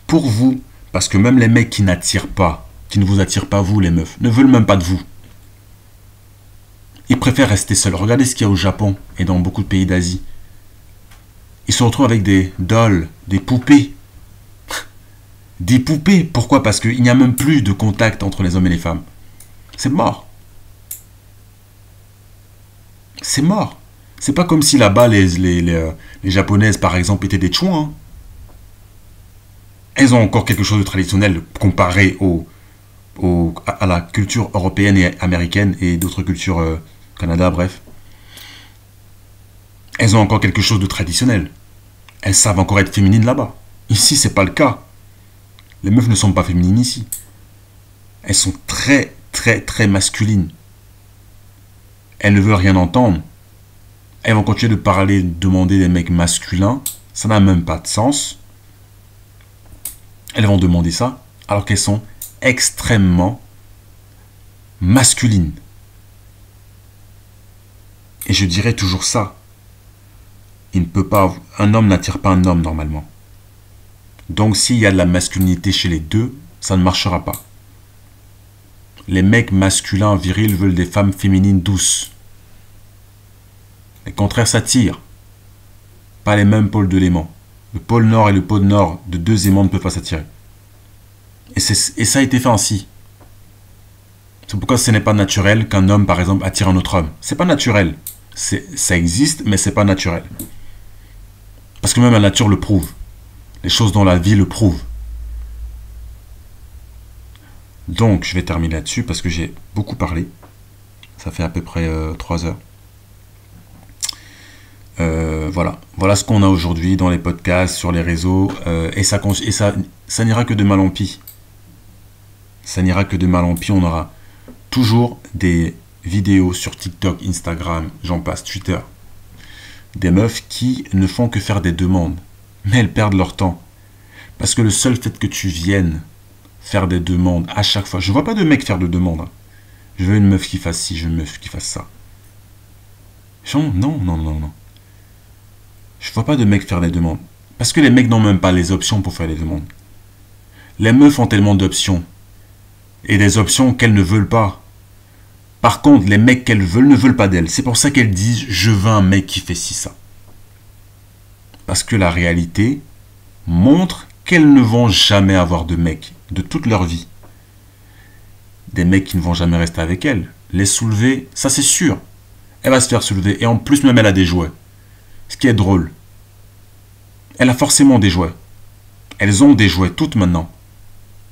Pour vous, parce que même les mecs qui n'attirent pas, qui ne vous attirent pas vous les meufs, ne veulent même pas de vous. Ils préfèrent rester seuls. Regardez ce qu'il y a au Japon et dans beaucoup de pays d'Asie. Ils se retrouvent avec des dolls, des poupées. Des poupées. Pourquoi? Parce qu'il n'y a même plus de contact entre les hommes et les femmes. C'est mort. C'est mort. C'est pas comme si là-bas, les japonaises, par exemple, étaient des chouins. Elles ont encore quelque chose de traditionnel comparé à la culture européenne et américaine et d'autres cultures, Canada, bref. Elles ont encore quelque chose de traditionnel. Elles savent encore être féminines là-bas. Ici, c'est pas le cas. Les meufs ne sont pas féminines ici. Elles sont très, très, très masculines. Elles ne veulent rien entendre. Elles vont continuer de parler, de demander des mecs masculins. Ça n'a même pas de sens. Elles vont demander ça, alors qu'elles sont extrêmement masculines. Et je dirais toujours ça. Un homme n'attire pas un homme normalement. Donc s'il y a de la masculinité chez les deux, ça ne marchera pas. Les mecs masculins virils veulent des femmes féminines douces. Les contraires s'attirent. Pas les mêmes pôles de l'aimant. Le pôle nord et le pôle nord de deux aimants ne peuvent pas s'attirer. Et ça a été fait ainsi. C'est pourquoi ce n'est pas naturel qu'un homme, par exemple, attire un autre homme. C'est pas naturel. Ça existe, mais c'est pas naturel. Parce que même la nature le prouve. Les choses dans la vie le prouvent. Donc, je vais terminer là-dessus parce que j'ai beaucoup parlé. Ça fait à peu près 3 heures. Voilà ce qu'on a aujourd'hui dans les podcasts, sur les réseaux. Et ça n'ira que de mal en pis. Ça n'ira que de mal en pis. On aura toujours des vidéos sur TikTok, Instagram, j'en passe, Twitter. des meufs qui ne font que faire des demandes. Mais elles perdent leur temps. Parce que le seul fait que tu viennes faire des demandes à chaque fois... Je ne vois pas de mec faire de demandes. Hein. Je veux une meuf qui fasse ci, je veux une meuf qui fasse ça. Non, non, non, non. Je ne vois pas de mec faire des demandes. Parce que les mecs n'ont même pas les options pour faire les demandes. Les meufs ont tellement d'options. Et des options qu'elles ne veulent pas. Par contre, les mecs qu'elles veulent ne veulent pas d'elles. C'est pour ça qu'elles disent « Je veux un mec qui fait ci, ça ». Parce que la réalité montre qu'elles ne vont jamais avoir de mec de toute leur vie. Des mecs qui ne vont jamais rester avec elles. Les soulever, ça c'est sûr. Elle va se faire soulever. Et en plus, même elle a des jouets. Ce qui est drôle. Elle a forcément des jouets. Elles ont des jouets, toutes maintenant.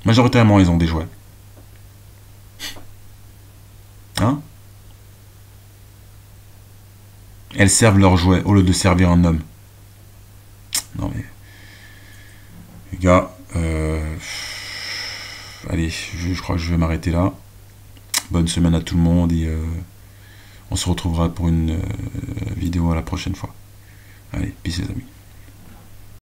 Majoritairement, elles ont des jouets. Hein? Elles servent leurs jouets au lieu de servir un homme. Non mais... Les gars, allez, je crois que je vais m'arrêter là. Bonne semaine à tout le monde et on se retrouvera pour une vidéo à la prochaine fois. Allez, peace les amis.